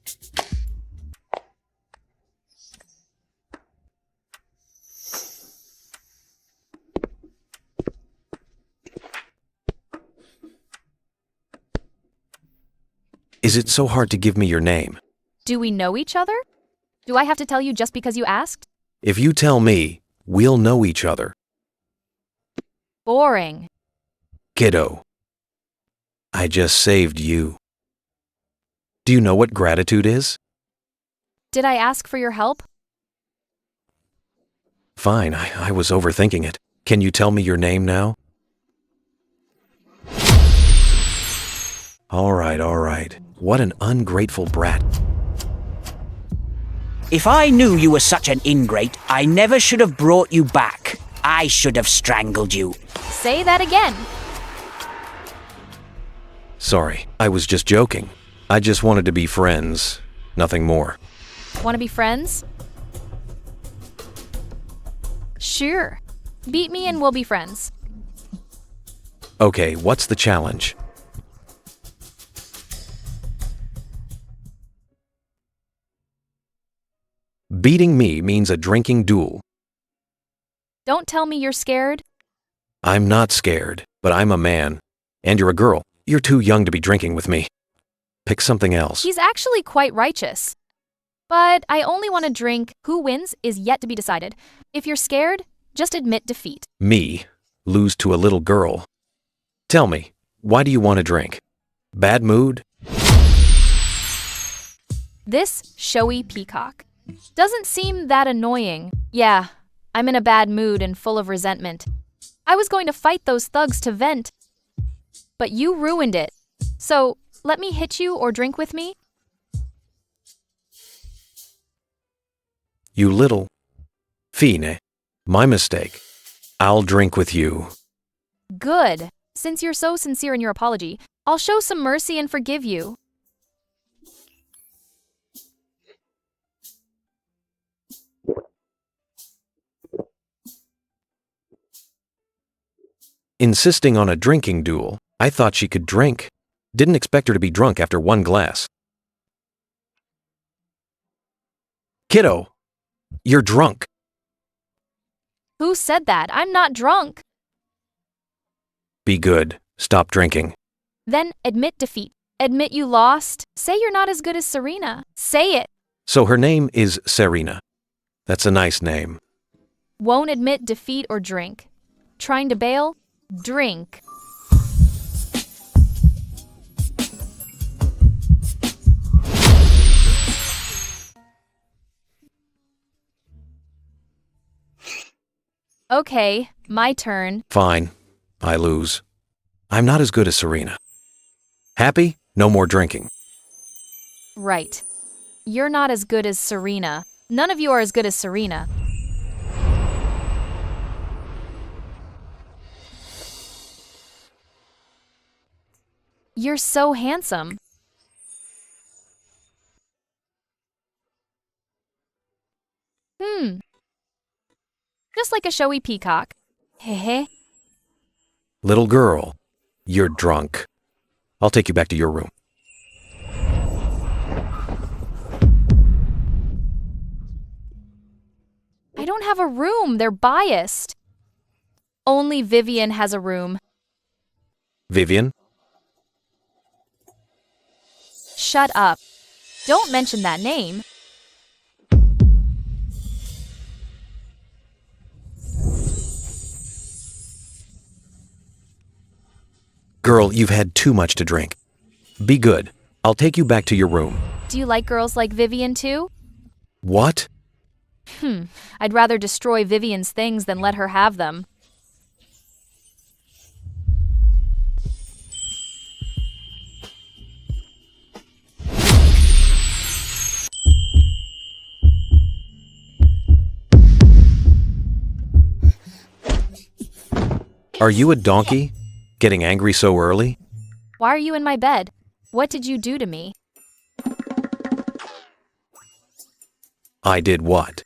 Is it so hard to give me your name? Do we know each other? Do I have to tell you just because you asked? If you tell me, we'll know each other. Boring. Kiddo, I just saved you. Do you know what gratitude is? Did I ask for your help? Fine, I was overthinking it. Can you tell me your name now? All right. What an ungrateful brat. If I knew you were such an ingrate, I never should have brought you back. I should have strangled you. Say that again. Sorry, I was just joking. I just wanted to be friends, nothing more. Want to be friends? Sure. Beat me and we'll be friends. Okay, what's the challenge? Beating me means a drinking duel. Don't tell me you're scared. I'm not scared, but I'm a man. And you're a girl. You're too young to be drinking with me. Pick something else. He's actually quite righteous. But I only want to drink. Who wins is yet to be decided. If you're scared, just admit defeat. Me? Lose to a little girl? Tell me, why do you want to drink? Bad mood? This showy peacock doesn't seem that annoying. Yeah, I'm in a bad mood and full of resentment. I was going to fight those thugs to vent, but you ruined it. So, let me hit you or drink with me? You little... Fine. My mistake. I'll drink with you. Good. Since you're so sincere in your apology, I'll show some mercy and forgive you. Insisting on a drinking duel, I thought she could drink. Didn't expect her to be drunk after one glass. Kiddo, you're drunk. Who said that? I'm not drunk. Be good. Stop drinking. Then admit defeat. Admit you lost. Say you're not as good as Serena. Say it. So her name is Serena. That's a nice name. Won't admit defeat or drink. Trying to bail? Drink. Okay, my turn. Fine. I lose. I'm not as good as Serena. Happy? No more drinking. Right. You're not as good as Serena. None of you are as good as Serena. You're so handsome. Just like a showy peacock. Hehe. Little girl, you're drunk. I'll take you back to your room. I don't have a room. They're biased. Only Vivian has a room. Vivian? Shut up. Don't mention that name. Girl, you've had too much to drink. Be good. I'll take you back to your room. Do you like girls like Vivian too? What? I'd rather destroy Vivian's things than let her have them. Are you a donkey? Getting angry so early? Why are you in my bed? What did you do to me? I did what?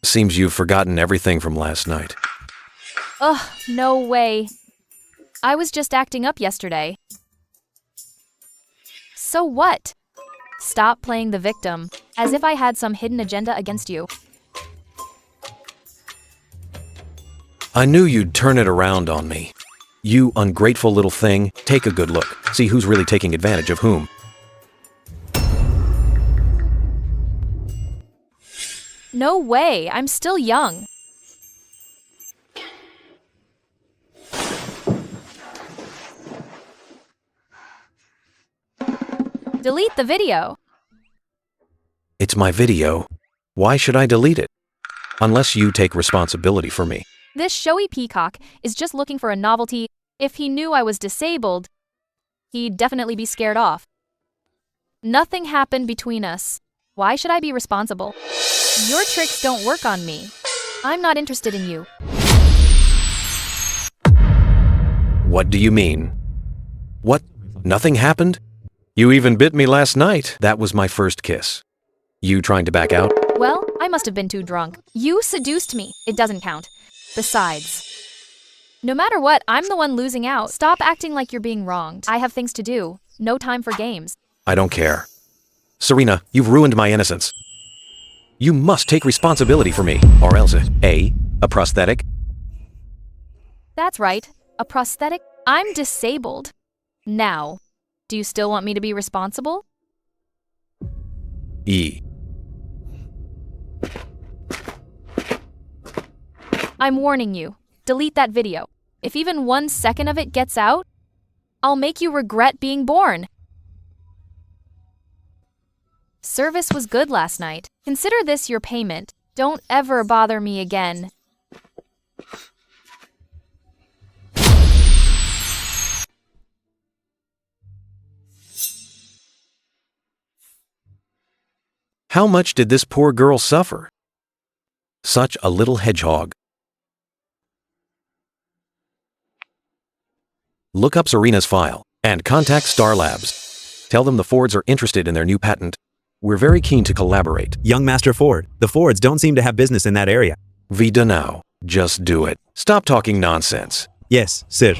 Seems you've forgotten everything from last night. Ugh, no way. I was just acting up yesterday. So what? Stop playing the victim, as if I had some hidden agenda against you. I knew you'd turn it around on me. You ungrateful little thing, take a good look. See who's really taking advantage of whom. No way, I'm still young. Delete the video. It's my video. Why should I delete it? Unless you take responsibility for me. This showy peacock is just looking for a novelty. If he knew I was disabled, he'd definitely be scared off. Nothing happened between us. Why should I be responsible? Your tricks don't work on me. I'm not interested in you. What do you mean? What? Nothing happened? You even bit me last night. That was my first kiss. You trying to back out? Well, I must have been too drunk. You seduced me. It doesn't count. Besides, no matter what, I'm the one losing out. Stop acting like you're being wronged. I have things to do. No time for games. I don't care. Serena, you've ruined my innocence. You must take responsibility for me, or else A, a prosthetic. That's right. A prosthetic? I'm disabled. Now, do you still want me to be responsible? E. I'm warning you. Delete that video. If even 1 second of it gets out, I'll make you regret being born. Service was good last night. Consider this your payment. Don't ever bother me again. How much did this poor girl suffer? Such a little hedgehog. Look up Serena's file and contact Star Labs. Tell them the Fords are interested in their new patent. We're very keen to collaborate. Young Master Ford, the Fords don't seem to have business in that area. Vida now. Just do it. Stop talking nonsense. Yes, sir.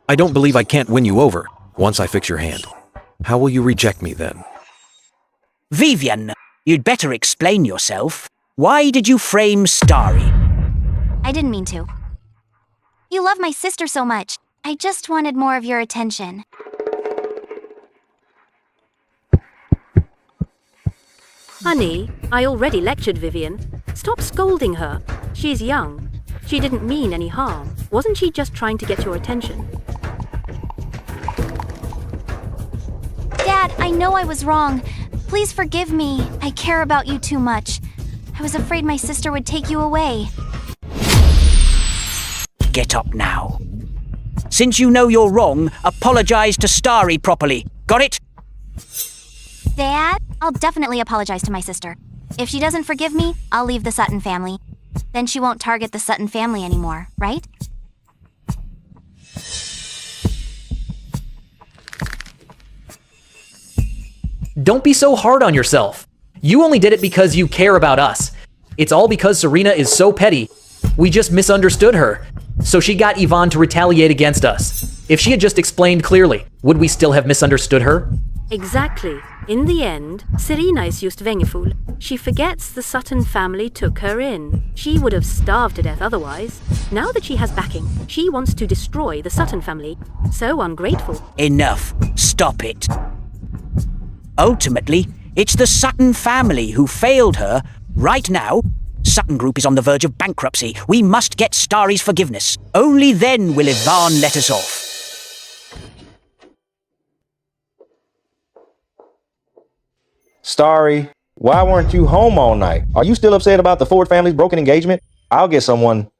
I don't believe I can't win you over once I fix your hand. How will you reject me then? Vivian, you'd better explain yourself. Why did you frame Starry? I didn't mean to. You love my sister so much. I just wanted more of your attention. Honey, I already lectured Vivian. Stop scolding her. She's young. She didn't mean any harm. Wasn't she just trying to get your attention? Dad, I know I was wrong. Please forgive me. I care about you too much. I was afraid my sister would take you away. Get up now. Since you know you're wrong, apologize to Starry properly. Got it? Dad, I'll definitely apologize to my sister. If she doesn't forgive me, I'll leave the Sutton family. Then she won't target the Sutton family anymore, right? Don't be so hard on yourself. You only did it because you care about us. It's all because Serena is so petty. We just misunderstood her. So she got Yvonne to retaliate against us. If she had just explained clearly, would we still have misunderstood her? Exactly. In the end, Serena is just vengeful. She forgets the Sutton family took her in. She would have starved to death otherwise. Now that she has backing, she wants to destroy the Sutton family. So ungrateful. Enough. Stop it. Ultimately, it's the Sutton family who failed her. Right now, Sutton Group is on the verge of bankruptcy. We must get Starry's forgiveness. Only then will Yvonne let us off. Starry, why weren't you home all night? Are you still upset about the Ford family's broken engagement? I'll get someone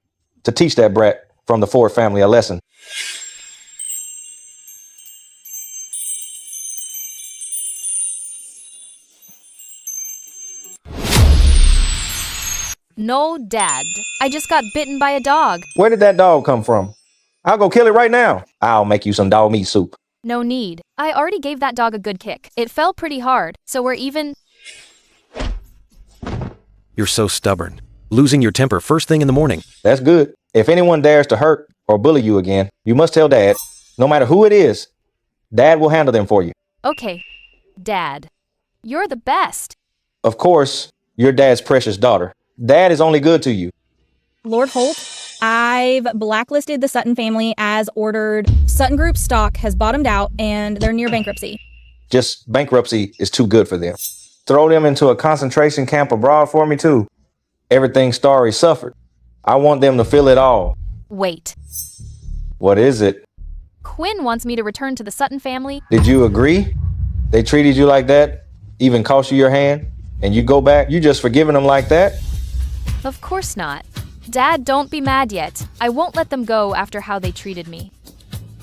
to teach that brat from the Ford family a lesson. No, Dad. I just got bitten by a dog. Where did that dog come from? I'll go kill it right now. I'll make you some dog meat soup. No need. I already gave that dog a good kick. It fell pretty hard, so we're even. You're so stubborn. Losing your temper first thing in the morning. That's good. If anyone dares to hurt or bully you again, you must tell Dad. No matter who it is, Dad will handle them for you. Okay, Dad. You're the best. Of course, you're Dad's precious daughter. Dad is only good to you. Lord Holt, I've blacklisted the Sutton family as ordered. Sutton Group's stock has bottomed out and they're near bankruptcy. Just bankruptcy is too good for them. Throw them into a concentration camp abroad for me too. Everything Starry suffered. I want them to feel it all. Wait. What is it? Quinn wants me to return to the Sutton family. Did you agree? They treated you like that? Even cost you your hand? And you go back? You just forgiving them like that? Of course not. Dad, don't be mad yet. I won't let them go after how they treated me.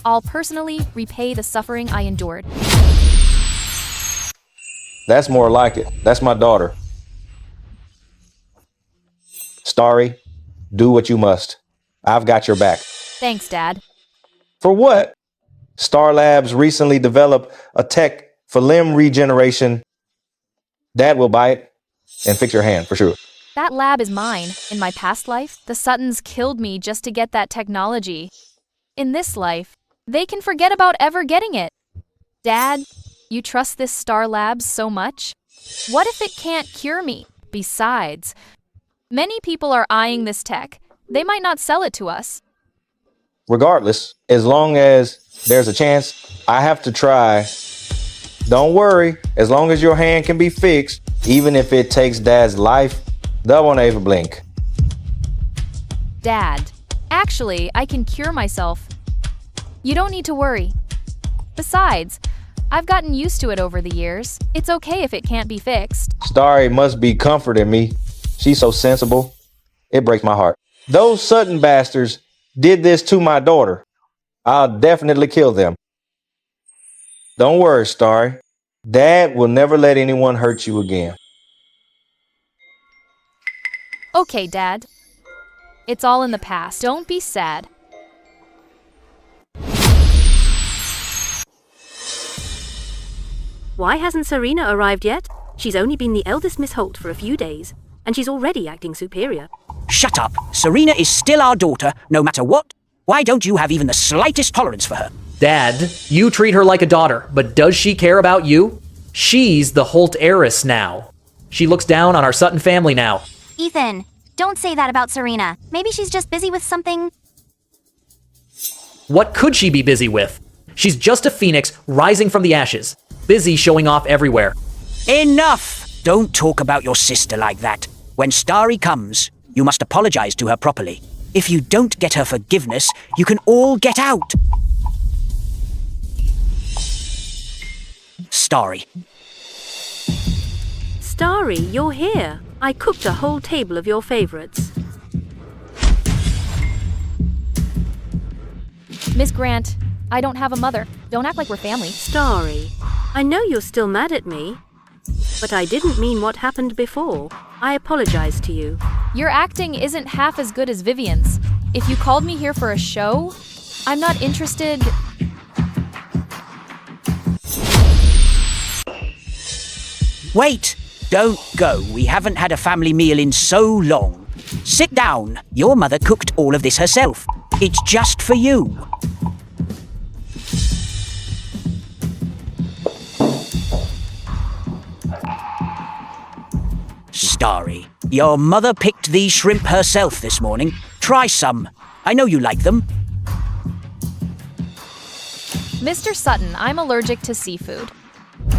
I'll personally repay the suffering I endured. That's more like it. That's my daughter. Starry, do what you must. I've got your back. Thanks, Dad. For what? Star Labs recently developed a tech for limb regeneration. Dad will buy it and fix your hand for sure. That lab is mine. In my past life, the Suttons killed me just to get that technology. In this life, they can forget about ever getting it. Dad, you trust this Star Labs so much? What if it can't cure me? Besides, many people are eyeing this tech. They might not sell it to us. Regardless, as long as there's a chance, I have to try. Don't worry, as long as your hand can be fixed, even if it takes Dad's life, that won't ever blink. Dad, actually, I can cure myself. You don't need to worry. Besides, I've gotten used to it over the years. It's okay if it can't be fixed. Starry must be comforting me. She's so sensible. It breaks my heart. Those Sutton bastards did this to my daughter. I'll definitely kill them. Don't worry, Starry. Dad will never let anyone hurt you again. Okay, Dad. It's all in the past. Don't be sad. Why hasn't Serena arrived yet? She's only been the eldest Miss Holt for a few days, and she's already acting superior. Shut up. Serena is still our daughter, no matter what. Why don't you have even the slightest tolerance for her? Dad, you treat her like a daughter, but does she care about you? She's the Holt heiress now. She looks down on our Sutton family now. Ethan, don't say that about Serena. Maybe she's just busy with something. What could she be busy with? She's just a phoenix rising from the ashes, busy showing off everywhere. Enough! Don't talk about your sister like that. When Starry comes, you must apologize to her properly. If you don't get her forgiveness, you can all get out. Starry. Starry, you're here. I cooked a whole table of your favorites. Miss Grant, I don't have a mother. Don't act like we're family. Starry, I know you're still mad at me, but I didn't mean what happened before. I apologize to you. Your acting isn't half as good as Vivian's. If you called me here for a show, I'm not interested. Wait! Don't go. We haven't had a family meal in so long. Sit down. Your mother cooked all of this herself. It's just for you. Starry, your mother picked these shrimp herself this morning. Try some. I know you like them. Mr. Sutton, I'm allergic to seafood.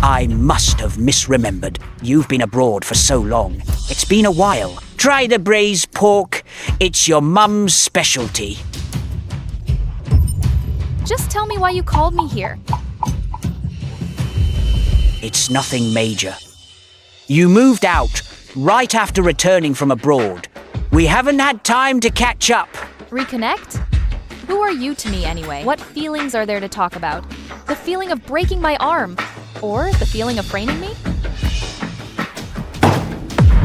I must have misremembered. You've been abroad for so long. It's been a while. Try the braised pork. It's your mum's specialty. Just tell me why you called me here. It's nothing major. You moved out right after returning from abroad. We haven't had time to catch up. Reconnect? Who are you to me anyway? What feelings are there to talk about? The feeling of breaking my arm? Or the feeling of framing me?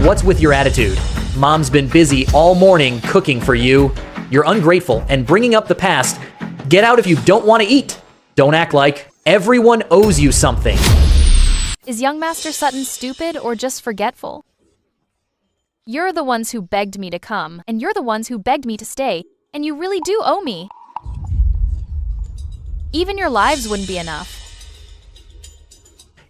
What's with your attitude? Mom's been busy all morning cooking for you. You're ungrateful and bringing up the past. Get out if you don't want to eat. Don't act like everyone owes you something. Is young Master Sutton stupid or just forgetful? You're the ones who begged me to come, and you're the ones who begged me to stay, and you really do owe me. Even your lives wouldn't be enough.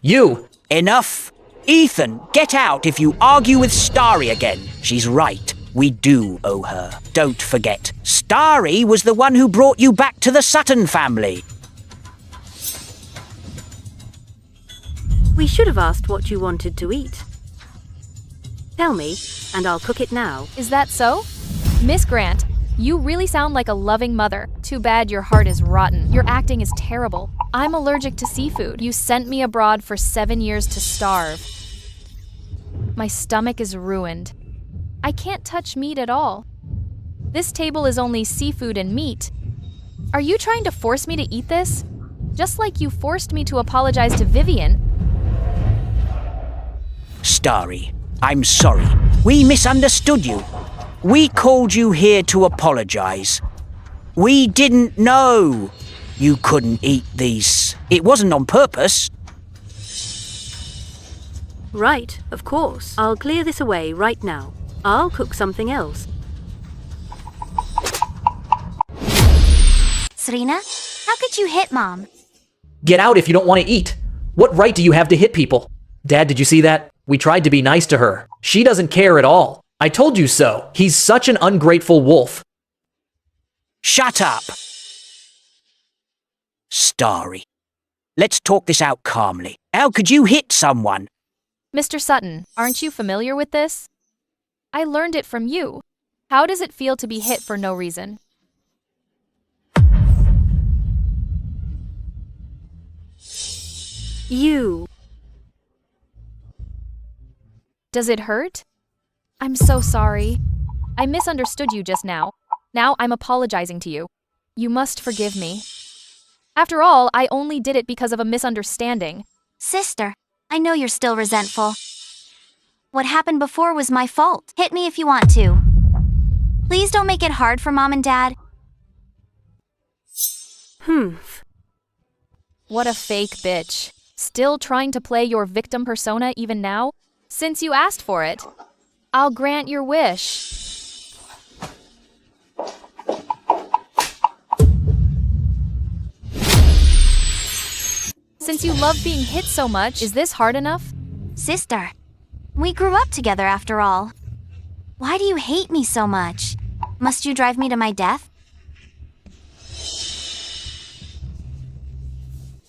You! Enough! Ethan, get out if you argue with Starry again. She's right. We do owe her. Don't forget, Starry was the one who brought you back to the Sutton family. We should have asked what you wanted to eat. Tell me, and I'll cook it now. Is that so? Miss Grant, you really sound like a loving mother. Too bad your heart is rotten. Your acting is terrible. I'm allergic to seafood. You sent me abroad for 7 years to starve. My stomach is ruined. I can't touch meat at all. This table is only seafood and meat. Are you trying to force me to eat this? Just like you forced me to apologize to Vivian. Starry, I'm sorry. We misunderstood you. We called you here to apologize. We didn't know you couldn't eat these. It wasn't on purpose. Right, of course. I'll clear this away right now. I'll cook something else. Serena, how could you hit Mom? Get out if you don't want to eat. What right do you have to hit people? Dad, did you see that? We tried to be nice to her. She doesn't care at all. I told you so. He's such an ungrateful wolf. Shut up! Starry, let's talk this out calmly. How could you hit someone? Mr. Sutton, aren't you familiar with this? I learned it from you. How does it feel to be hit for no reason? You. Does it hurt? I'm so sorry. I misunderstood you just now. Now I'm apologizing to you. You must forgive me. After all, I only did it because of a misunderstanding. Sister, I know you're still resentful. What happened before was my fault. Hit me if you want to. Please don't make it hard for Mom and Dad. What a fake bitch. Still trying to play your victim persona even now? Since you asked for it. I'll grant your wish. Since you love being hit so much, is this hard enough? Sister, we grew up together after all. Why do you hate me so much? Must you drive me to my death?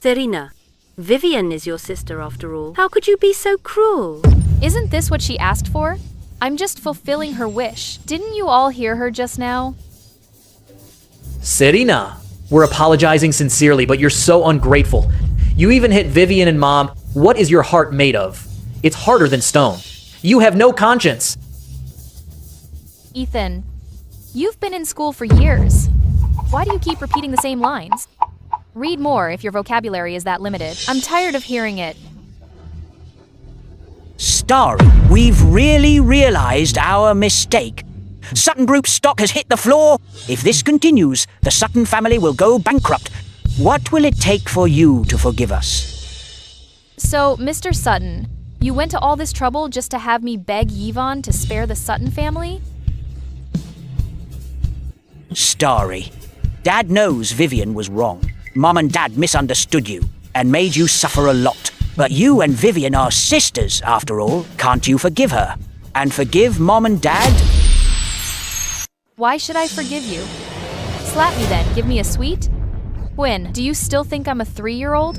Serena, Vivian is your sister after all. How could you be so cruel? Isn't this what she asked for? I'm just fulfilling her wish. Didn't you all hear her just now? Serena, we're apologizing sincerely, but you're so ungrateful. You even hit Vivian and Mom. What is your heart made of? It's harder than stone. You have no conscience. Ethan, you've been in school for years. Why do you keep repeating the same lines? Read more if your vocabulary is that limited. I'm tired of hearing it. Starry, we've really realized our mistake. Sutton Group's stock has hit the floor. If this continues, the Sutton family will go bankrupt. What will it take for you to forgive us? So, Mr. Sutton, you went to all this trouble just to have me beg Yvonne to spare the Sutton family? Starry, Dad knows Vivian was wrong. Mom and Dad misunderstood you and made you suffer a lot. But you and Vivian are sisters, after all. Can't you forgive her? And forgive Mom and Dad? Why should I forgive you? Slap me then, give me a sweet? When, do you still think I'm a 3-year-old?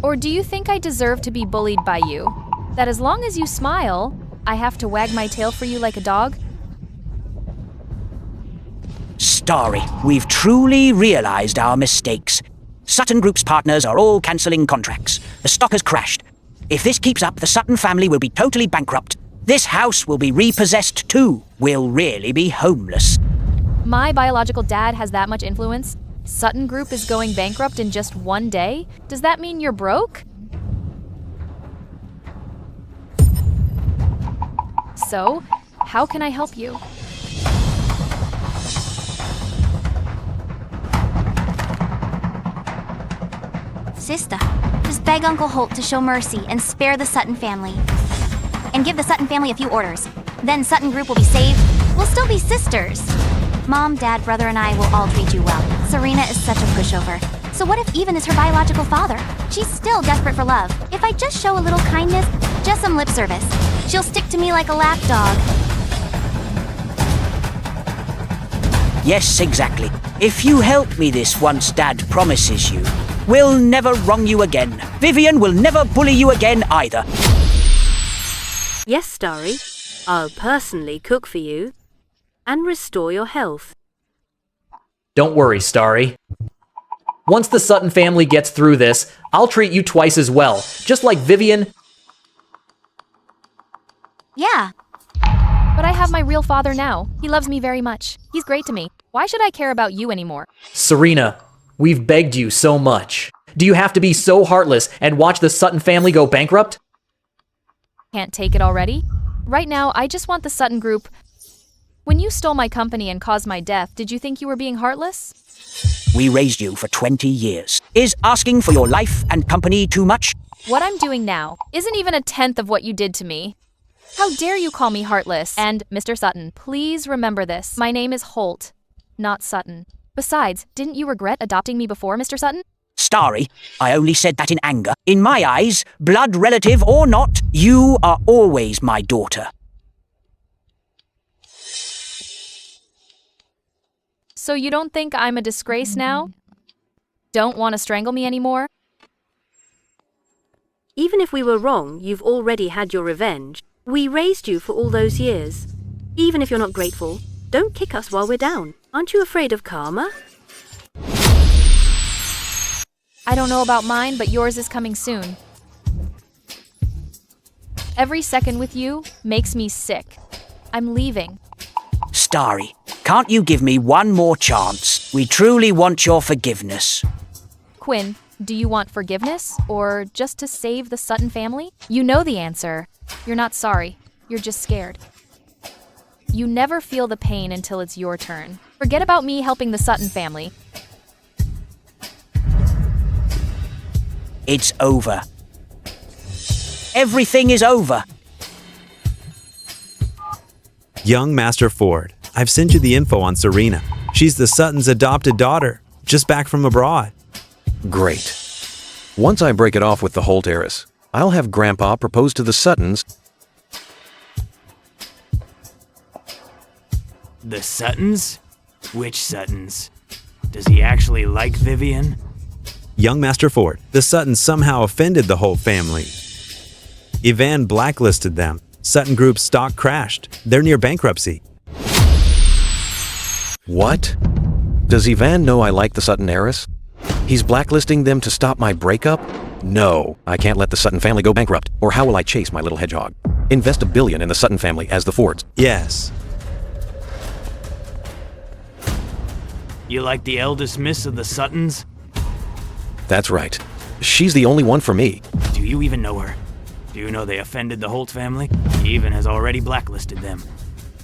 Or do you think I deserve to be bullied by you? That as long as you smile, I have to wag my tail for you like a dog? Starry, we've truly realized our mistakes. Sutton Group's partners are all cancelling contracts. The stock has crashed. If this keeps up, the Sutton family will be totally bankrupt. This house will be repossessed too. We'll really be homeless. My biological dad has that much influence? Sutton Group is going bankrupt in just one day? Does that mean you're broke? So, How can I help you? Sister, just beg Uncle Holt to show mercy and spare the Sutton family. And give the Sutton family a few orders. Then Sutton Group will be saved. We'll still be sisters. Mom, Dad, brother, and I will all treat you well. Serena is such a pushover. So what if Even is her biological father? She's still desperate for love. If I just show a little kindness, just some lip service, she'll stick to me like a lapdog. Yes, exactly. If you help me this once Dad promises you, we'll never wrong you again. Vivian will never bully you again either. Yes, Starry. I'll personally cook for you and restore your health. Don't worry, Starry. Once the Sutton family gets through this, I'll treat you twice as well, just like Vivian. Yeah. But I have my real father now. He loves me very much. He's great to me. Why should I care about you anymore? Serena, we've begged you so much. Do you have to be so heartless and watch the Sutton family go bankrupt? Can't take it already? Right now, I just want the Sutton Group. When you stole my company and caused my death, did you think you were being heartless? We raised you for 20 years. Is asking for your life and company too much? What I'm doing now isn't even a tenth of what you did to me. How dare you call me heartless? And, Mr. Sutton, please remember this. My name is Holt, not Sutton. Besides, didn't you regret adopting me before, Mr. Sutton? Starry, I only said that in anger. In my eyes, blood relative or not, you are always my daughter. So you don't think I'm a disgrace now? Don't want to strangle me anymore? Even if we were wrong, you've already had your revenge. We raised you for all those years. Even if you're not grateful, don't kick us while we're down. Aren't you afraid of karma? I don't know about mine, but yours is coming soon. Every second with you makes me sick. I'm leaving. Starry, can't you give me one more chance? We truly want your forgiveness. Quinn, do you want forgiveness, or just to save the Sutton family? You know the answer. You're not sorry. You're just scared. You never feel the pain until it's your turn. Forget about me helping the Sutton family. It's over. Everything is over. Young Master Ford, I've sent you the info on Serena. She's the Sutton's adopted daughter, just back from abroad. Great. Once I break it off with the Holt heiress, I'll have Grandpa propose to the Suttons. The Suttons? Which Suttons? Does he actually like Vivian? Young Master Ford, the Suttons somehow offended the Holt family. Ivan blacklisted them. Sutton Group's stock crashed. They're near bankruptcy. What? Does Ivan know I like the Sutton heiress? He's blacklisting them to stop my breakup? No, I can't let the Sutton family go bankrupt, or how will I chase my little hedgehog? Invest $1 billion in the Sutton family as the Fords. Yes. You like the eldest miss of the Suttons? That's right. She's the only one for me. Do you even know her? Do you know they offended the Holt family? He even has already blacklisted them.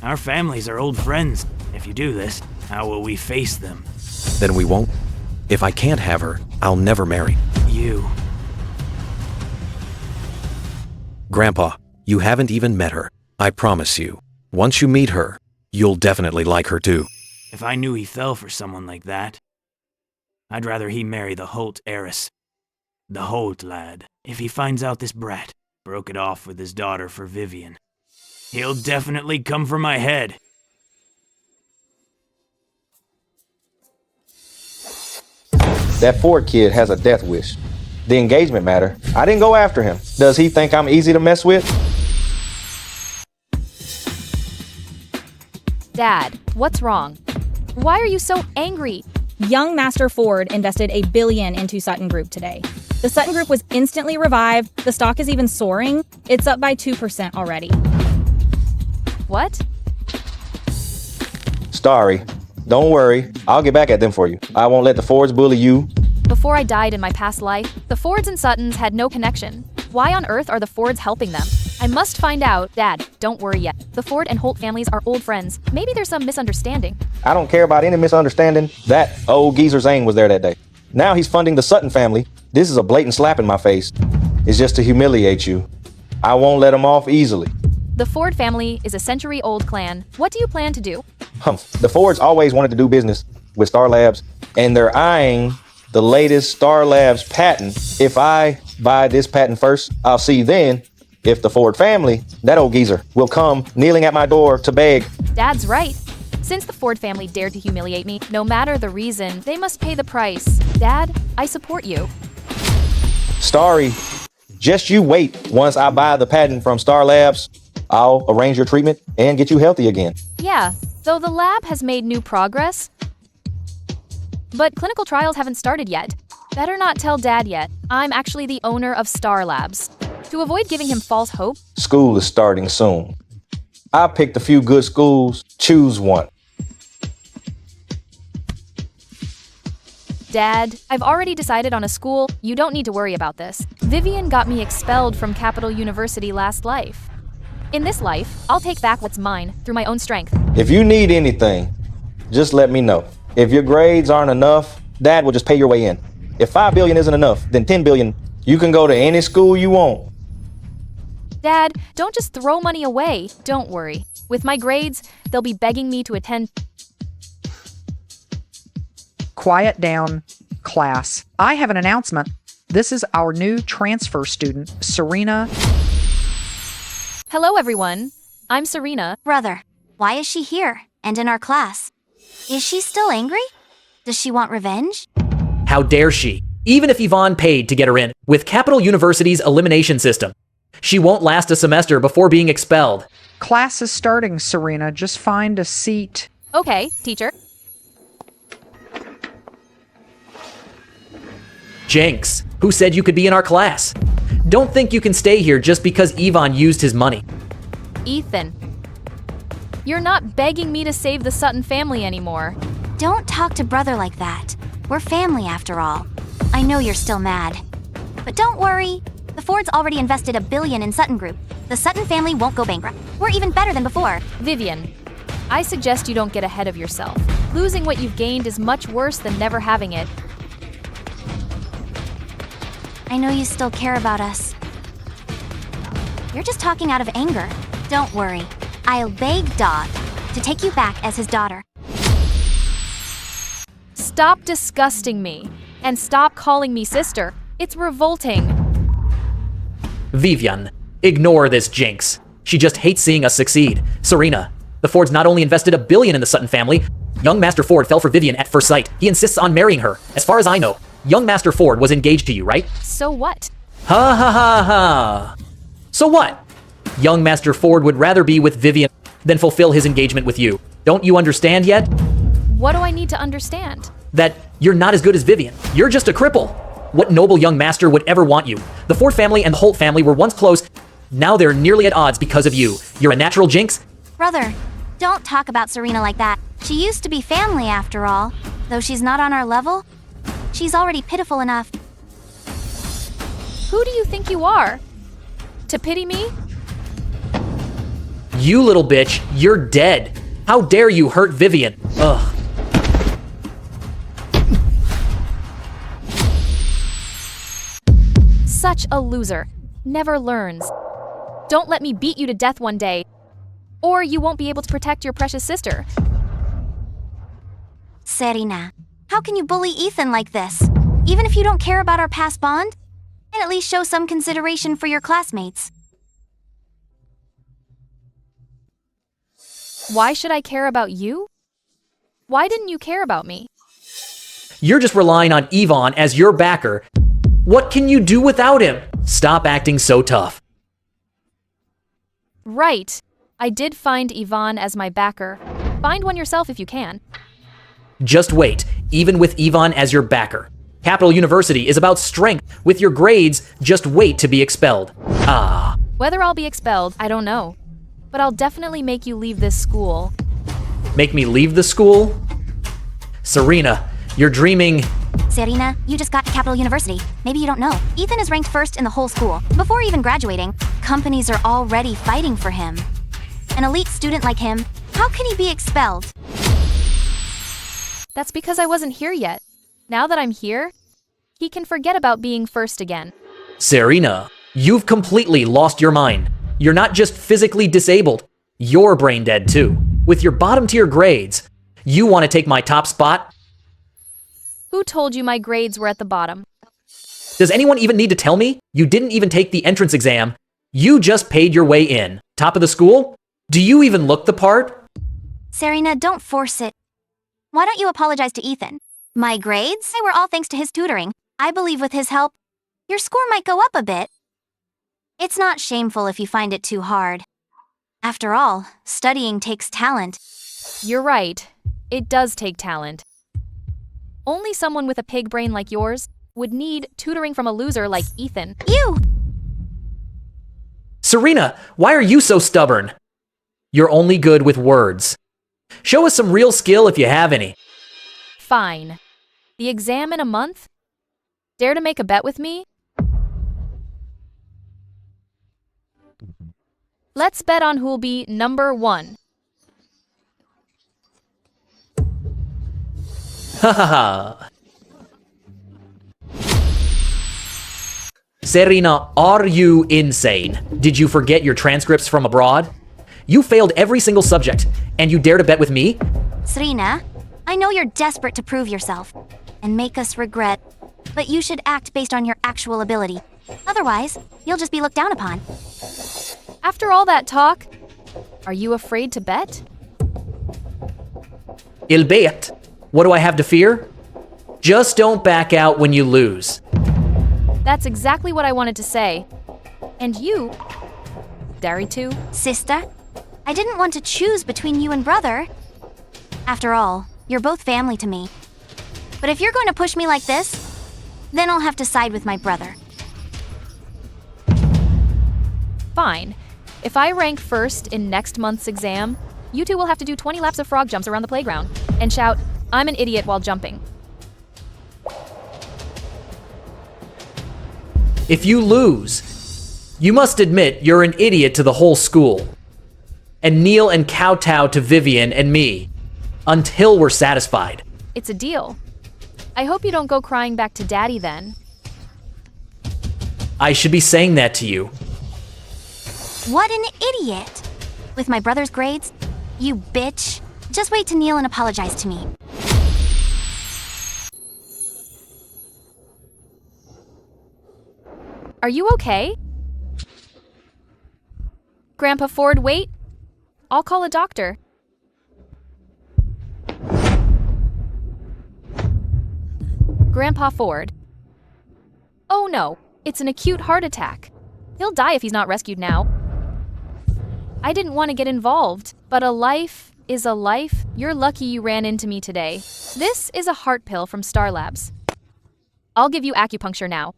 Our families are old friends. If you do this, how will we face them? Then we won't. If I can't have her, I'll never marry. You. Grandpa, you haven't even met her. I promise you. Once you meet her, you'll definitely like her too. If I knew he fell for someone like that, I'd rather he marry the Holt heiress. The Holt lad. If he finds out this brat broke it off with his daughter for Vivian, he'll definitely come for my head. That Ford kid has a death wish. The engagement matter. I didn't go after him. Does he think I'm easy to mess with? Dad, what's wrong? Why are you so angry? Young Master Ford invested $1 billion into Sutton Group today. The Sutton Group was instantly revived. The stock is even soaring. It's up by 2% already. What? Starry, don't worry. I'll get back at them for you. I won't let the Fords bully you. Before I died in my past life, the Fords and Suttons had no connection. Why on earth are the Fords helping them? I must find out. Dad, don't worry yet. The Ford and Holt families are old friends. Maybe there's some misunderstanding. I don't care about any misunderstanding. That old geezer Zane was there that day. Now he's funding the Sutton family. This is a blatant slap in my face. It's just to humiliate you. I won't let him off easily. The Ford family is a century-old clan. What do you plan to do? The Fords always wanted to do business with Star Labs, and they're eyeing the latest Star Labs patent. If I buy this patent first, I'll see then if the Ford family, that old geezer, will come kneeling at my door to beg. Dad's right. Since the Ford family dared to humiliate me, no matter the reason, they must pay the price. Dad, I support you. Starry, just you wait. Once I buy the patent from Star Labs, I'll arrange your treatment and get you healthy again. Yeah, though the lab has made new progress, but clinical trials haven't started yet. Better not tell Dad yet. I'm actually the owner of Star Labs. To avoid giving him false hope, School is starting soon. I picked a few good schools. Choose one. Dad, I've already decided on a school. You don't need to worry about this. Vivian got me expelled from Capital University last life. In this life, I'll take back what's mine through my own strength. If you need anything, just let me know. If your grades aren't enough, Dad will just pay your way in. If 5 billion isn't enough, then 10 billion. You can go to any school you want. Dad, don't just throw money away. Don't worry. With my grades, they'll be begging me to attend. Quiet down, class. I have an announcement. This is our new transfer student, Serena. Hello, everyone. I'm Serena. Brother, why is she here and in our class? Is she still angry? Does she want revenge? How dare she? Even if Yvonne paid to get her in, with Capital University's elimination system, she won't last a semester before being expelled. Class is starting, Serena. Just find a seat. Okay, teacher. Jinx, who said you could be in our class? Don't think you can stay here just because Yvonne used his money. Ethan, you're not begging me to save the Sutton family anymore. Don't talk to brother like that. We're family after all. I know you're still mad. But don't worry. The Fords already invested $1 billion in Sutton Group. The Sutton family won't go bankrupt. We're even better than before. Vivian, I suggest you don't get ahead of yourself. Losing what you've gained is much worse than never having it. I know you still care about us. You're just talking out of anger. Don't worry. I'll beg Dog to take you back as his daughter. Stop disgusting me. And stop calling me sister. It's revolting. Vivian, ignore this Jinx. She just hates seeing us succeed. Serena, the Fords not only invested $1 billion in the Sutton family, young Master Ford fell for Vivian at first sight. He insists on marrying her. As far as I know, young Master Ford was engaged to you, right? So what? Ha ha ha ha. So what? Young Master Ford would rather be with Vivian than fulfill his engagement with you. Don't you understand yet? What do I need to understand? That you're not as good as Vivian. You're just a cripple. What noble young master would ever want you? The Ford family and the Holt family were once close. Now they're nearly at odds because of you. You're a natural Jinx. Brother, don't talk about Serena like that. She used to be family after all. Though she's not on our level, she's already pitiful enough. Who do you think you are? To pity me? You little bitch, you're dead. How dare you hurt Vivian? Ugh. Such a loser. Never learns. Don't let me beat you to death one day, or you won't be able to protect your precious sister. Serena, how can you bully Ethan like this? Even if you don't care about our past bond, and at least show some consideration for your classmates. Why should I care about you? Why didn't you care about me? You're just relying on Yvonne as your backer. What can you do without him? Stop acting so tough. Right. I did find Yvonne as my backer. Find one yourself if you can. Just wait, even with Yvonne as your backer. Capital University is about strength. With your grades, just wait to be expelled. Ah. Whether I'll be expelled, I don't know. But I'll definitely make you leave this school. Make me leave the school? Serena, you're dreaming Serena, you just got to Capital University. Maybe you don't know. Ethan is ranked first in the whole school. Before even graduating, companies are already fighting for him. An elite student like him, how can he be expelled? That's because I wasn't here yet. Now that I'm here, he can forget about being first again. Serena, you've completely lost your mind. You're not just physically disabled, you're brain dead too. With your bottom tier grades, you want to take my top spot? Who told you my grades were at the bottom? Does anyone even need to tell me? You didn't even take the entrance exam. You just paid your way in. Top of the school? Do you even look the part? Serena, don't force it. Why don't you apologize to Ethan? My grades? They were all thanks to his tutoring. I believe with his help, your score might go up a bit. It's not shameful if you find it too hard. After all, studying takes talent. You're right. It does take talent. Only someone with a pig brain like yours would need tutoring from a loser like Ethan. You! Serena, why are you so stubborn? You're only good with words. Show us some real skill if you have any. Fine. The exam in a month? Dare to make a bet with me? Let's bet on who'll be number 1. Ha ha ha. Serena, are you insane? Did you forget your transcripts from abroad? You failed every single subject, and you dare to bet with me? Serena, I know you're desperate to prove yourself and make us regret, but you should act based on your actual ability. Otherwise, you'll just be looked down upon. After all that talk, are you afraid to bet? Il bet. What do I have to fear? Just don't back out when you lose. That's exactly what I wanted to say. And you, Dari too? Sister, I didn't want to choose between you and brother. After all, you're both family to me. But if you're going to push me like this, then I'll have to side with my brother. Fine. If I rank first in next month's exam, you two will have to do 20 laps of frog jumps around the playground and shout, "I'm an idiot," while jumping. If you lose, you must admit you're an idiot to the whole school. And kneel and kowtow to Vivian and me until we're satisfied. It's a deal. I hope you don't go crying back to Daddy then. I should be saying that to you. What an idiot! With my brother's grades? You bitch. Just wait to kneel and apologize to me. Are you okay? Grandpa Ford, wait. I'll call a doctor. Grandpa Ford. Oh no, it's an acute heart attack. He'll die if he's not rescued now. I didn't want to get involved, but a life is a life. You're lucky you ran into me today. This is a heart pill from Star Labs. I'll give you acupuncture now.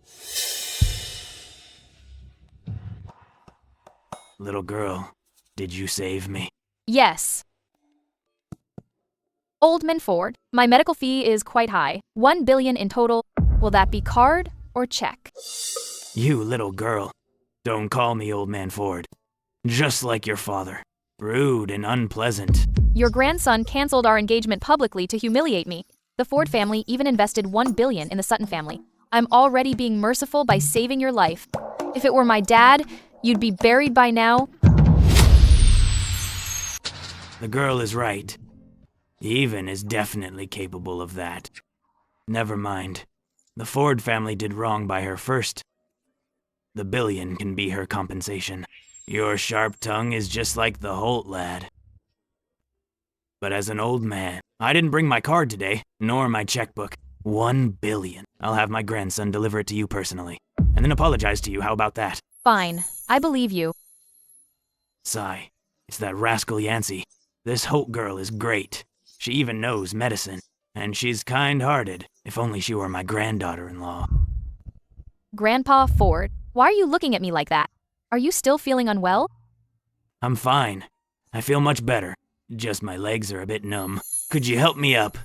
Little girl, did you save me? Yes. Oldman Ford, my medical fee is quite high. $1 billion in total. Will that be card or check? You little girl. Don't call me Old Man Ford. Just like your father. Rude and unpleasant. Your grandson canceled our engagement publicly to humiliate me. The Ford family even invested $1 billion in the Sutton family. I'm already being merciful by saving your life. If it were my dad, you'd be buried by now. The girl is right. Even is definitely capable of that. Never mind. The Ford family did wrong by her first. The billion can be her compensation. Your sharp tongue is just like the Holt lad. But as an old man, I didn't bring my card today, nor my checkbook. $1 billion. I'll have my grandson deliver it to you personally, and then apologize to you. How about that? Fine. I believe you. Sigh. It's that rascal Yancey. This Holt girl is great. She even knows medicine. And she's kind-hearted. If only she were my granddaughter-in-law. Grandpa Ford, why are you looking at me like that? Are you still feeling unwell? I'm fine. I feel much better. Just my legs are a bit numb. Could you help me up?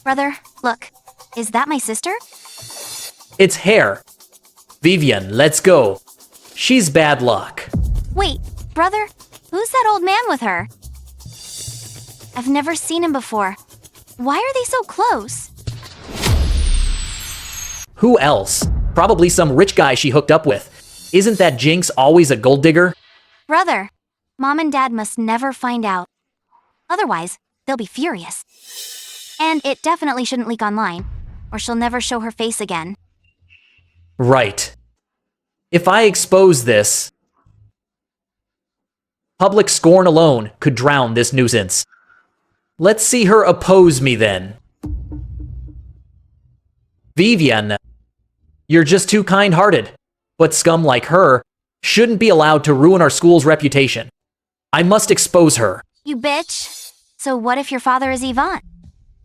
Brother, look. Is that my sister? It's hair. Vivian, let's go. She's bad luck. Wait, brother, who's that old man with her? I've never seen him before. Why are they so close? Who else? Probably some rich guy she hooked up with. Isn't that Jinx always a gold digger? Brother, Mom and Dad must never find out. Otherwise, they'll be furious. And it definitely shouldn't leak online, or she'll never show her face again. Right. If I expose this, public scorn alone could drown this nuisance. Let's see her oppose me then. Vivian, you're just too kind-hearted, but scum like her shouldn't be allowed to ruin our school's reputation. I must expose her. You bitch. So what if your father is Yvonne?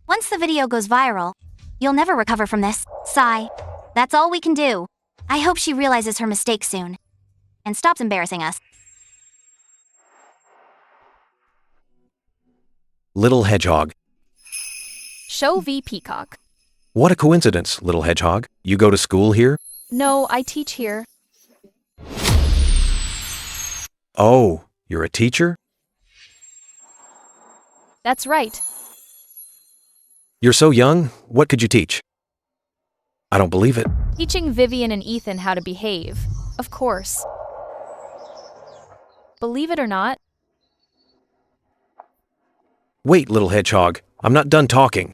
Once the video goes viral, you'll never recover from this. Sigh. That's all we can do. I hope she realizes her mistake soon and stops embarrassing us. Little Hedgehog. Show V Peacock. What a coincidence, Little Hedgehog. You go to school here? No, I teach here. Oh, you're a teacher? That's right. You're so young, what could you teach? I don't believe it. Teaching Vivian and Ethan how to behave. Of course. Believe it or not. Wait, Little Hedgehog, I'm not done talking.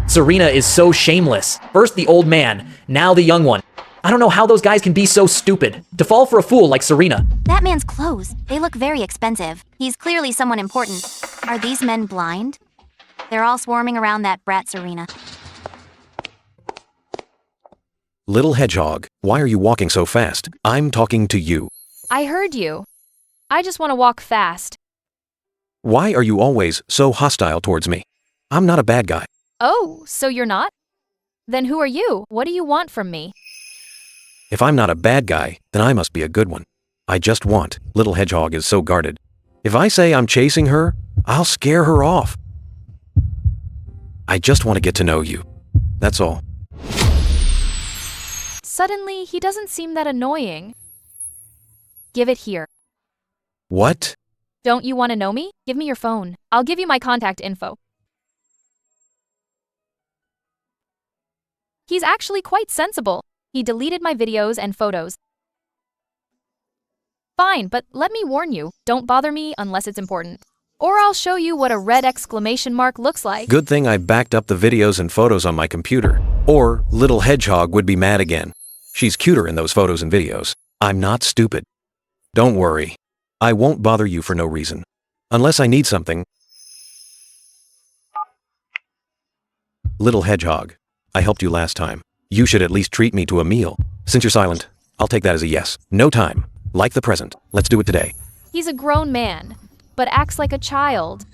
Serena is so shameless. First the old man, now the young one. I don't know how those guys can be so stupid, to fall for a fool like Serena. That man's clothes, they look very expensive. He's clearly someone important. Are these men blind? They're all swarming around that brat Serena. Little Hedgehog, why are you walking so fast? I'm talking to you. I heard you. I just want to walk fast. Why are you always so hostile towards me? I'm not a bad guy. Oh, so you're not? Then who are you? What do you want from me? If I'm not a bad guy, then I must be a good one. I just want. Little Hedgehog is so guarded. If I say I'm chasing her, I'll scare her off. I just want to get to know you. That's all. Suddenly, he doesn't seem that annoying. Give it here. What? Don't you want to know me? Give me your phone. I'll give you my contact info. He's actually quite sensible. He deleted my videos and photos. Fine, but let me warn you, don't bother me unless it's important. Or I'll show you what a red exclamation mark looks like. Good thing I backed up the videos and photos on my computer. Or Little Hedgehog would be mad again. She's cuter in those photos and videos. I'm not stupid. Don't worry. I won't bother you for no reason. Unless I need something. Little Hedgehog, I helped you last time. You should at least treat me to a meal. Since you're silent, I'll take that as a yes. No time. Like the present. Let's do it today. He's a grown man, but acts like a child.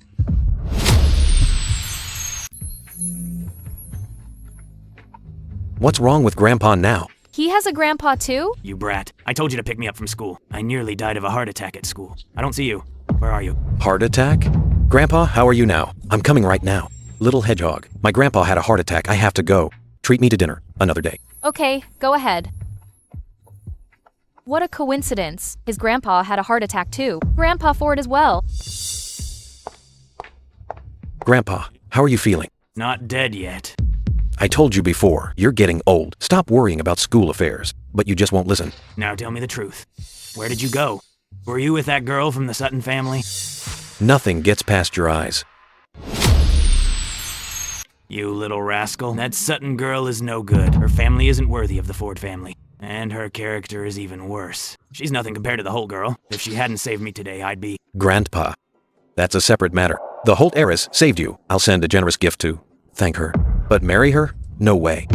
What's wrong with Grandpa now? He has a grandpa too? You brat. I told you to pick me up from school. I nearly died of a heart attack at school. I don't see you. Where are you? Heart attack? Grandpa, how are you now? I'm coming right now. Little Hedgehog, my grandpa had a heart attack. I have to go. Treat me to dinner. Another day. Okay, go ahead. What a coincidence. His grandpa had a heart attack too. Grandpa Ford as well. Grandpa, how are you feeling? Not dead yet. I told you before, you're getting old. Stop worrying about school affairs. But you just won't listen. Now tell me the truth. Where did you go? Were you with that girl from the Sutton family? Nothing gets past your eyes. You little rascal. That Sutton girl is no good. Her family isn't worthy of the Ford family. And her character is even worse. She's nothing compared to the Holt girl. If she hadn't saved me today, I'd be... Grandpa. That's a separate matter. The Holt heiress saved you. I'll send a generous gift to thank her. But marry her? No way.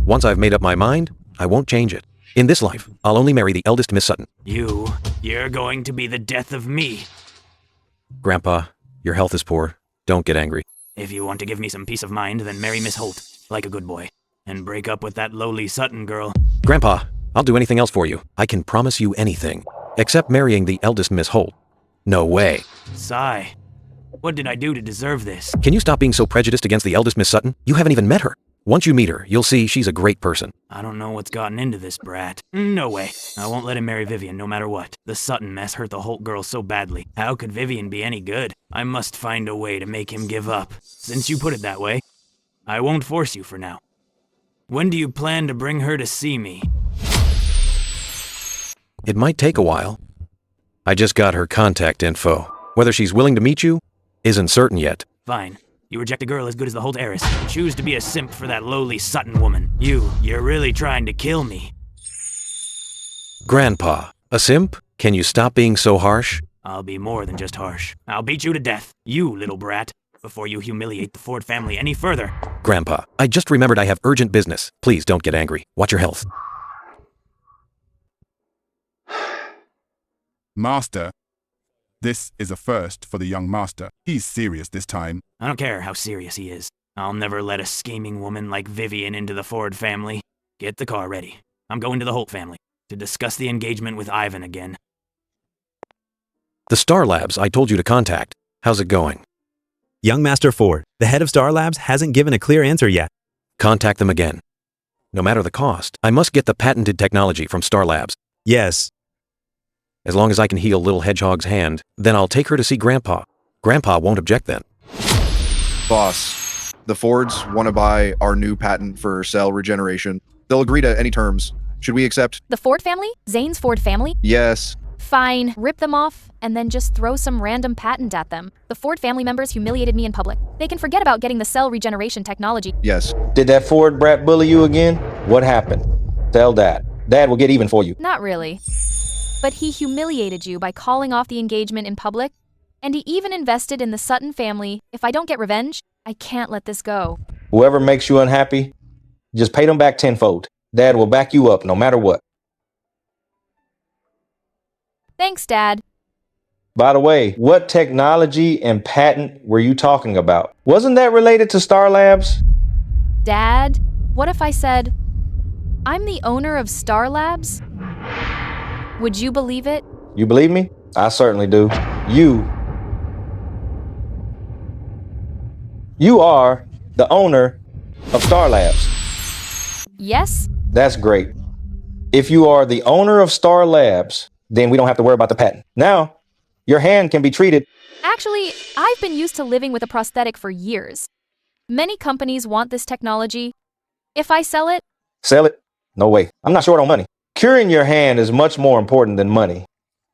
Once I've made up my mind, I won't change it. In this life, I'll only marry the eldest Miss Sutton. You're going to be the death of me. Grandpa, your health is poor. Don't get angry. If you want to give me some peace of mind, then marry Miss Holt, like a good boy. And break up with that lowly Sutton girl. Grandpa, I'll do anything else for you. I can promise you anything. Except marrying the eldest Miss Holt. No way. Sigh. What did I do to deserve this? Can you stop being so prejudiced against the eldest Miss Sutton? You haven't even met her. Once you meet her, you'll see she's a great person. I don't know what's gotten into this brat. No way. I won't let him marry Vivian no matter what. The Sutton mess hurt the Holt girl so badly. How could Vivian be any good? I must find a way to make him give up. Since you put it that way, I won't force you for now. When do you plan to bring her to see me? It might take a while. I just got her contact info. Whether she's willing to meet you isn't certain yet. Fine. You reject a girl as good as the Holt heiress. Choose to be a simp for that lowly Sutton woman. You're really trying to kill me. Grandpa, a simp? Can you stop being so harsh? I'll be more than just harsh. I'll beat you to death, you little brat, before you humiliate the Ford family any further. Grandpa, I just remembered I have urgent business. Please don't get angry. Watch your health. Master, this is a first for the young master. He's serious this time. I don't care how serious he is. I'll never let a scheming woman like Vivian into the Ford family. Get the car ready. I'm going to the Holt family to discuss the engagement with Ivan again. The Star Labs I told you to contact. How's it going? Young Master Ford, the head of Star Labs, hasn't given a clear answer yet. Contact them again. No matter the cost, I must get the patented technology from Star Labs. Yes. As long as I can heal Little Hedgehog's hand, then I'll take her to see Grandpa. Grandpa won't object then. Boss, the Fords want to buy our new patent for cell regeneration. They'll agree to any terms. Should we accept? The Ford family? Zane's Ford family? Yes. Fine. Rip them off, and then just throw some random patent at them. The Ford family members humiliated me in public. They can forget about getting the cell regeneration technology. Yes. Did that Ford brat bully you again? What happened? Tell Dad. Dad will get even for you. Not really. But he humiliated you by calling off the engagement in public, and he even invested in the Sutton family. If I don't get revenge, I can't let this go. Whoever makes you unhappy, just pay them back tenfold. Dad will back you up no matter what. Thanks, Dad. By the way, what technology and patent were you talking about? Wasn't that related to Star Labs? Dad, what if I said, I'm the owner of Star Labs? Would you believe it? You believe me? I certainly do. You are the owner of Star Labs. Yes? That's great. If you are the owner of Star Labs, then we don't have to worry about the patent. Now, your hand can be treated. Actually, I've been used to living with a prosthetic for years. Many companies want this technology. If I sell it... Sell it? No way. I'm not short on money. Curing your hand is much more important than money.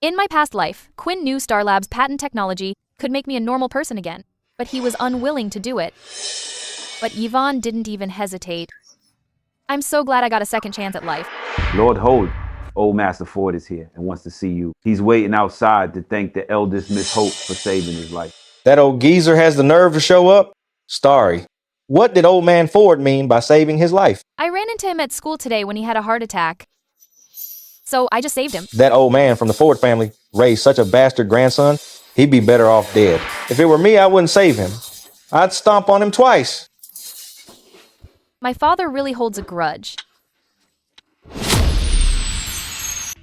In my past life, Quinn knew Star Labs' patent technology could make me a normal person again, but he was unwilling to do it. But Yvonne didn't even hesitate. I'm so glad I got a second chance at life. Lord Holt, old Master Ford is here and wants to see you. He's waiting outside to thank the eldest Miss Holt for saving his life. That old geezer has the nerve to show up? Starry, what did old man Ford mean by saving his life? I ran into him at school today when he had a heart attack. So I just saved him. That old man from the Ford family raised such a bastard grandson, he'd be better off dead. If it were me, I wouldn't save him. I'd stomp on him twice. My father really holds a grudge.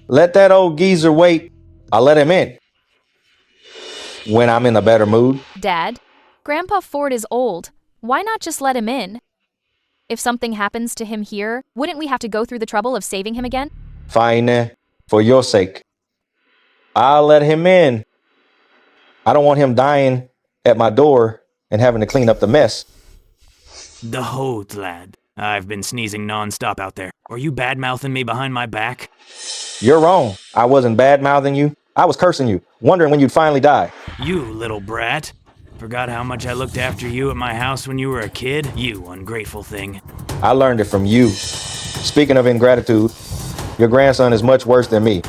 Let that old geezer wait. I'll let him in. When I'm in a better mood. Dad, Grandpa Ford is old. Why not just let him in? If something happens to him here, wouldn't we have to go through the trouble of saving him again? Fine, for your sake. I'll let him in. I don't want him dying at my door and having to clean up the mess. The Holt lad. I've been sneezing non-stop out there. Are you bad-mouthing me behind my back? You're wrong. I wasn't bad-mouthing you. I was cursing you, wondering when you'd finally die. You little brat. Forgot how much I looked after you at my house when you were a kid? You ungrateful thing. I learned it from you. Speaking of ingratitude, your grandson is much worse than me.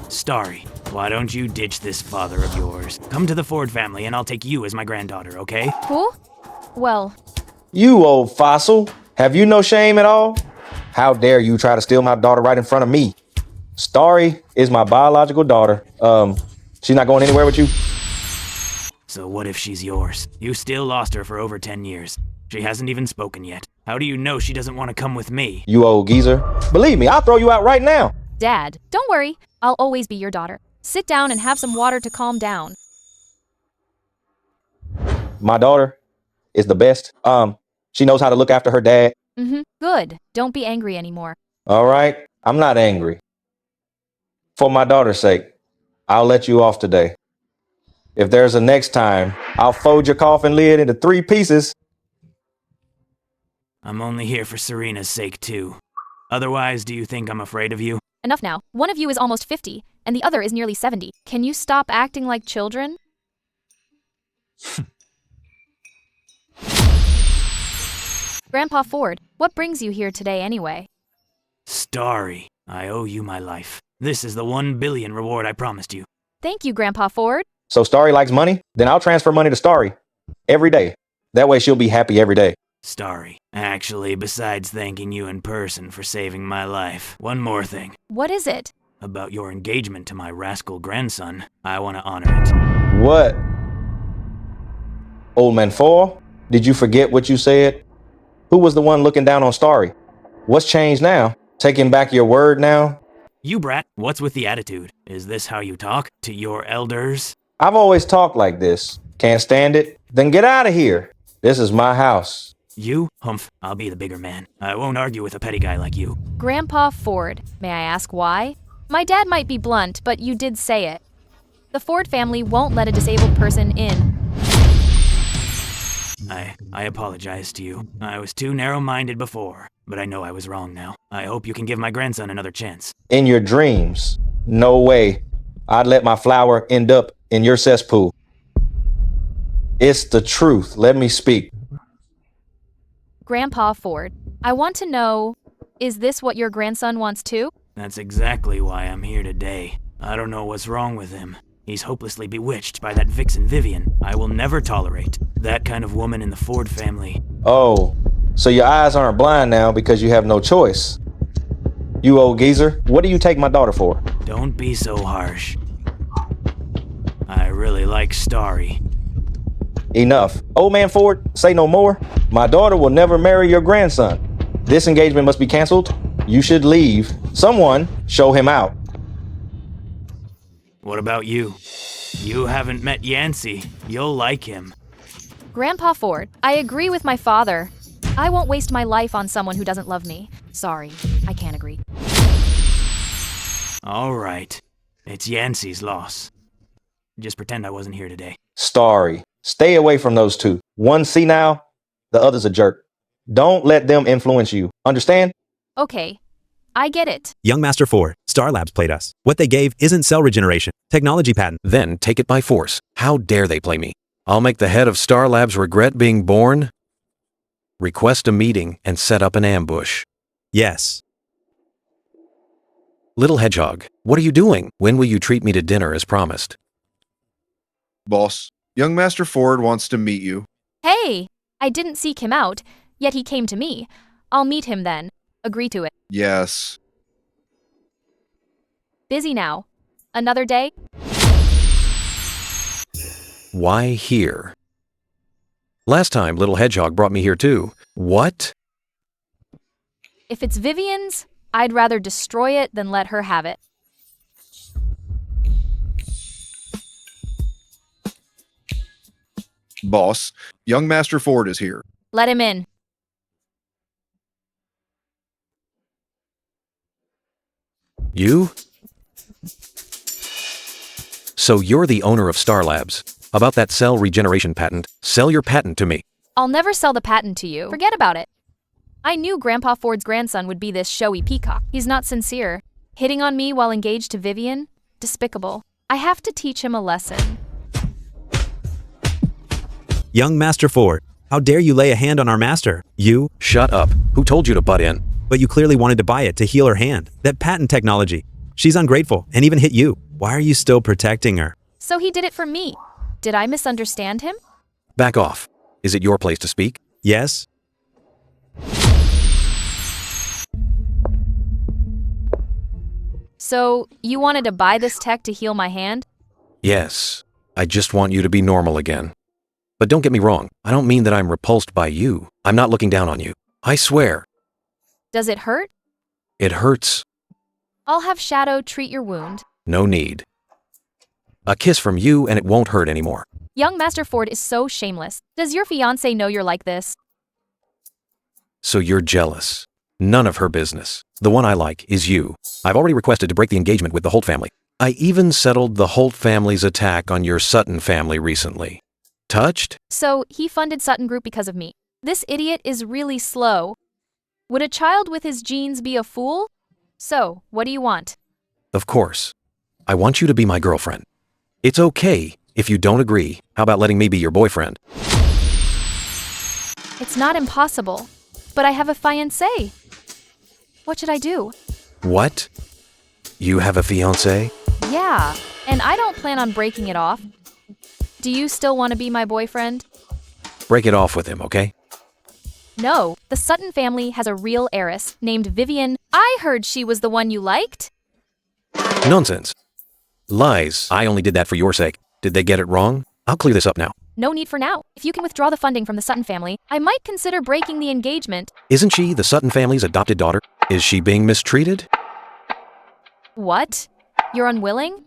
Starry, why don't you ditch this father of yours? Come to the Ford family and I'll take you as my granddaughter, okay? Who? Well... You old fossil. Have you no shame at all? How dare you try to steal my daughter right in front of me? Starry is my biological daughter. She's not going anywhere with you? So what if she's yours? You still lost her for over 10 years. She hasn't even spoken yet. How do you know she doesn't want to come with me? You old geezer. Believe me, I'll throw you out right now. Dad, don't worry. I'll always be your daughter. Sit down and have some water to calm down. My daughter is the best. She knows how to look after her dad. Good. Don't be angry anymore. All right, I'm not angry. For my daughter's sake, I'll let you off today. If there's a next time, I'll fold your coffin lid into 3 pieces. I'm only here for Serena's sake, too. Otherwise, do you think I'm afraid of you? Enough now. One of you is almost 50, and the other is nearly 70. Can you stop acting like children? Grandpa Ford, what brings you here today anyway? Starry, I owe you my life. This is the 1 billion reward I promised you. Thank you, Grandpa Ford. So Starry likes money? Then I'll transfer money to Starry. Every day. That way she'll be happy every day. Starry, actually, besides thanking you in person for saving my life, one more thing. What is it? About your engagement to my rascal grandson. I want to honor it. What? Old man Four? Did you forget what you said? Who was the one looking down on Starry? What's changed now? Taking back your word now? You brat, what's with the attitude? Is this how you talk to your elders? I've always talked like this. Can't stand it? Then get out of here. This is my house. You? Humph, I'll be the bigger man. I won't argue with a petty guy like you. Grandpa Ford, may I ask why? My dad might be blunt, but you did say it. The Ford family won't let a disabled person in. I apologize to you. I was too narrow-minded before, but I know I was wrong now. I hope you can give my grandson another chance. In your dreams. No way. I'd let my flower end up in your cesspool. It's the truth. Let me speak. Grandpa Ford, I want to know, is this what your grandson wants too? That's exactly why I'm here today. I don't know what's wrong with him. He's hopelessly bewitched by that vixen Vivian. I will never tolerate that kind of woman in the Ford family. Oh, so your eyes aren't blind now because you have no choice. You old geezer, what do you take my daughter for? Don't be so harsh. I really like Starry. Enough. Old man Ford, say no more. My daughter will never marry your grandson. This engagement must be canceled. You should leave. Someone show him out. What about you? You haven't met Yancey. You'll like him. Grandpa Ford, I agree with my father. I won't waste my life on someone who doesn't love me. Sorry, I can't agree. All right. It's Yancey's loss. Just pretend I wasn't here today. Starry, stay away from those two. One's senile, the other's a jerk. Don't let them influence you. Understand? Okay, I get it. Young Master 4, Star Labs played us. What they gave isn't cell regeneration, technology patent. Then take it by force. How dare they play me? I'll make the head of Star Labs regret being born. Request a meeting and set up an ambush. Yes. Little Hedgehog, what are you doing? When will you treat me to dinner as promised? Boss, young Master Ford wants to meet you. Hey, I didn't seek him out, yet he came to me. I'll meet him then. Agree to it. Yes. Busy now. Another day? Why here? Last time, Little Hedgehog brought me here too. What? If it's Vivian's, I'd rather destroy it than let her have it. Boss, young Master Ford is here. Let him in. You? So you're the owner of Star Labs. About that cell regeneration patent, sell your patent to me. I'll never sell the patent to you. Forget about it. I knew Grandpa Ford's grandson would be this showy peacock. He's not sincere. Hitting on me while engaged to Vivian? Despicable. I have to teach him a lesson. Young Master 4, how dare you lay a hand on our master? You? Shut up. Who told you to butt in? But you clearly wanted to buy it to heal her hand. That patent technology. She's ungrateful and even hit you. Why are you still protecting her? So he did it for me. Did I misunderstand him? Back off. Is it your place to speak? Yes. So, you wanted to buy this tech to heal my hand? Yes. I just want you to be normal again. But don't get me wrong. I don't mean that I'm repulsed by you. I'm not looking down on you. I swear. Does it hurt? It hurts. I'll have Shadow treat your wound. No need. A kiss from you and it won't hurt anymore. Young Master Ford is so shameless. Does your fiancé know you're like this? So you're jealous. None of her business. The one I like is you. I've already requested to break the engagement with the Holt family. I even settled the Holt family's attack on your Sutton family recently. Touched? So he funded Sutton Group because of me. This idiot is really slow. Would a child with his genes be a fool? So, what do you want? Of course. I want you to be my girlfriend. It's okay if you don't agree. How about letting me be your boyfriend? It's not impossible, but I have a fiancé. What should I do? What? You have a fiancé? Yeah, and I don't plan on breaking it off. Do you still want to be my boyfriend? Break it off with him, okay? No, the Sutton family has a real heiress named Vivian. I heard she was the one you liked. Nonsense. Lies. I only did that for your sake. Did they get it wrong? I'll clear this up now. No need for now. If you can withdraw the funding from the Sutton family, I might consider breaking the engagement. Isn't she the Sutton family's adopted daughter? Is she being mistreated? What? You're unwilling?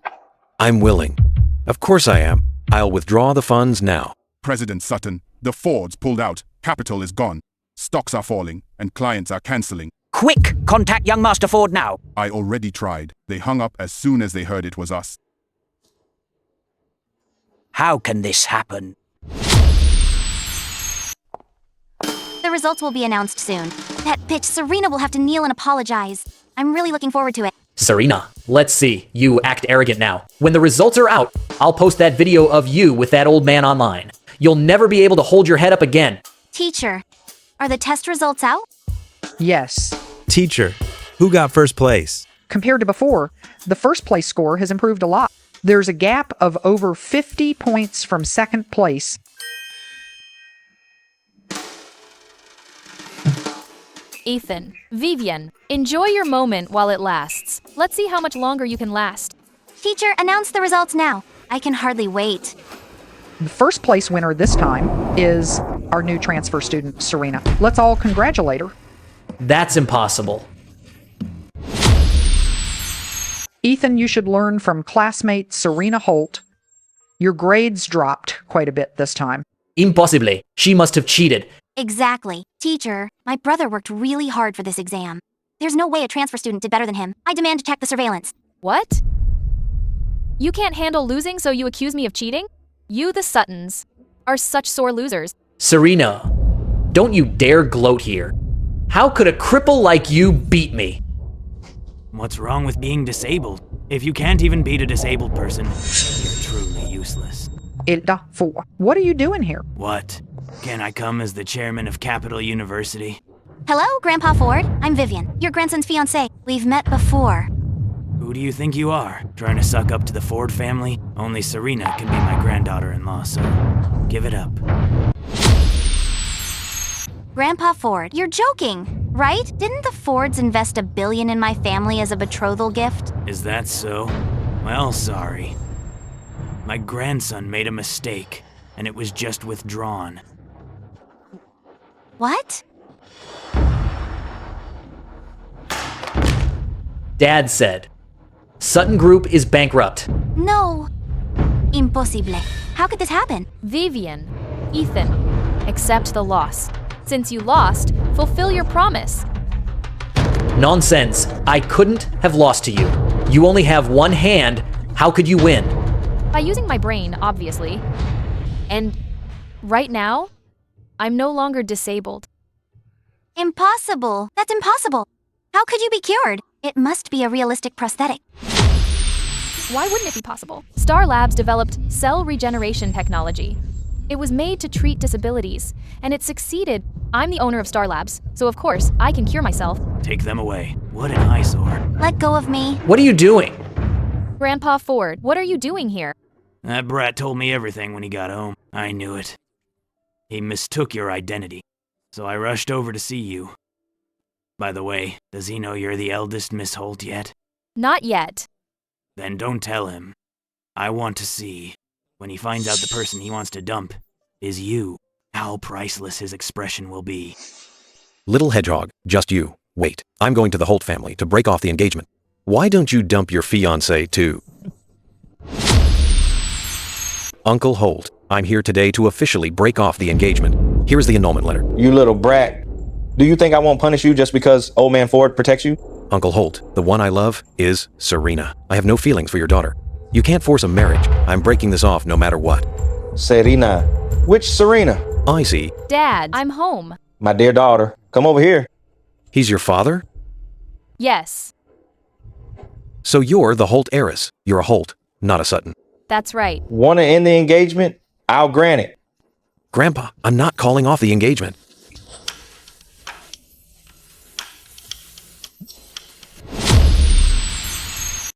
I'm willing. Of course I am. I'll withdraw the funds now. President Sutton, the Fords pulled out. Capital is gone. Stocks are falling, and clients are canceling. Quick! Contact young Master Ford now. I already tried. They hung up as soon as they heard it was us. How can this happen? The results will be announced soon. That bitch Serena will have to kneel and apologize. I'm really looking forward to it. Serena, let's see. You act arrogant now. When the results are out, I'll post that video of you with that old man online. You'll never be able to hold your head up again. Teacher, are the test results out? Yes. Teacher, who got first place? Compared to before, the first place score has improved a lot. There's a gap of over 50 points from second place. Ethan, Vivian, enjoy your moment while it lasts. Let's see how much longer you can last. Teacher, announce the results now. I can hardly wait. The first place winner this time is our new transfer student, Serena. Let's all congratulate her. That's impossible. Ethan, you should learn from classmate Serena Holt. Your grades dropped quite a bit this time. Impossible. She must have cheated. Exactly. Teacher, my brother worked really hard for this exam. There's no way a transfer student did better than him. I demand to check the surveillance. What? You can't handle losing, so you accuse me of cheating? You, the Suttons, are such sore losers. Serena, don't you dare gloat here. How could a cripple like you beat me? What's wrong with being disabled? If you can't even beat a disabled person, you're truly useless. Ilda 4. What are you doing here? What? Can I come as the chairman of Capital University? Hello, Grandpa Ford. I'm Vivian, your grandson's fiancée. We've met before. Who do you think you are? Trying to suck up to the Ford family? Only Serena can be my granddaughter-in-law, so give it up. Grandpa Ford, you're joking, right? Didn't the Fords invest $1 billion in my family as a betrothal gift? Is that so? Well, sorry. My grandson made a mistake, and it was just withdrawn. What? Dad said, Sutton Group is bankrupt. No. Impossible. How could this happen? Vivian, Ethan, accept the loss. Since you lost, fulfill your promise. Nonsense. I couldn't have lost to you. You only have one hand. How could you win? By using my brain, obviously. And right now, I'm no longer disabled. Impossible. That's impossible. How could you be cured? It must be a realistic prosthetic. Why wouldn't it be possible? Star Labs developed cell regeneration technology. It was made to treat disabilities, and it succeeded. I'm the owner of Star Labs, so of course, I can cure myself. Take them away. What an eyesore. Let go of me. What are you doing? Grandpa Ford, what are you doing here? That brat told me everything when he got home. I knew it. He mistook your identity, so I rushed over to see you. By the way, does he know you're the eldest Miss Holt yet? Not yet. Then don't tell him. I want to see, when he finds out the person he wants to dump is you, how priceless his expression will be. Little hedgehog, just you. Wait, I'm going to the Holt family to break off the engagement. Why don't you dump your fiancé too? Uncle Holt, I'm here today to officially break off the engagement. Here is the annulment letter. You little brat. Do you think I won't punish you just because old man Ford protects you? Uncle Holt, the one I love is Serena. I have no feelings for your daughter. You can't force a marriage. I'm breaking this off no matter what. Serena. Which Serena? I see. Dad, I'm home. My dear daughter, come over here. He's your father? Yes, So you're the Holt heiress. You're a Holt, not a Sutton. that's right. Want to end the engagement? I'll grant it. Grandpa, I'm not calling off the engagement.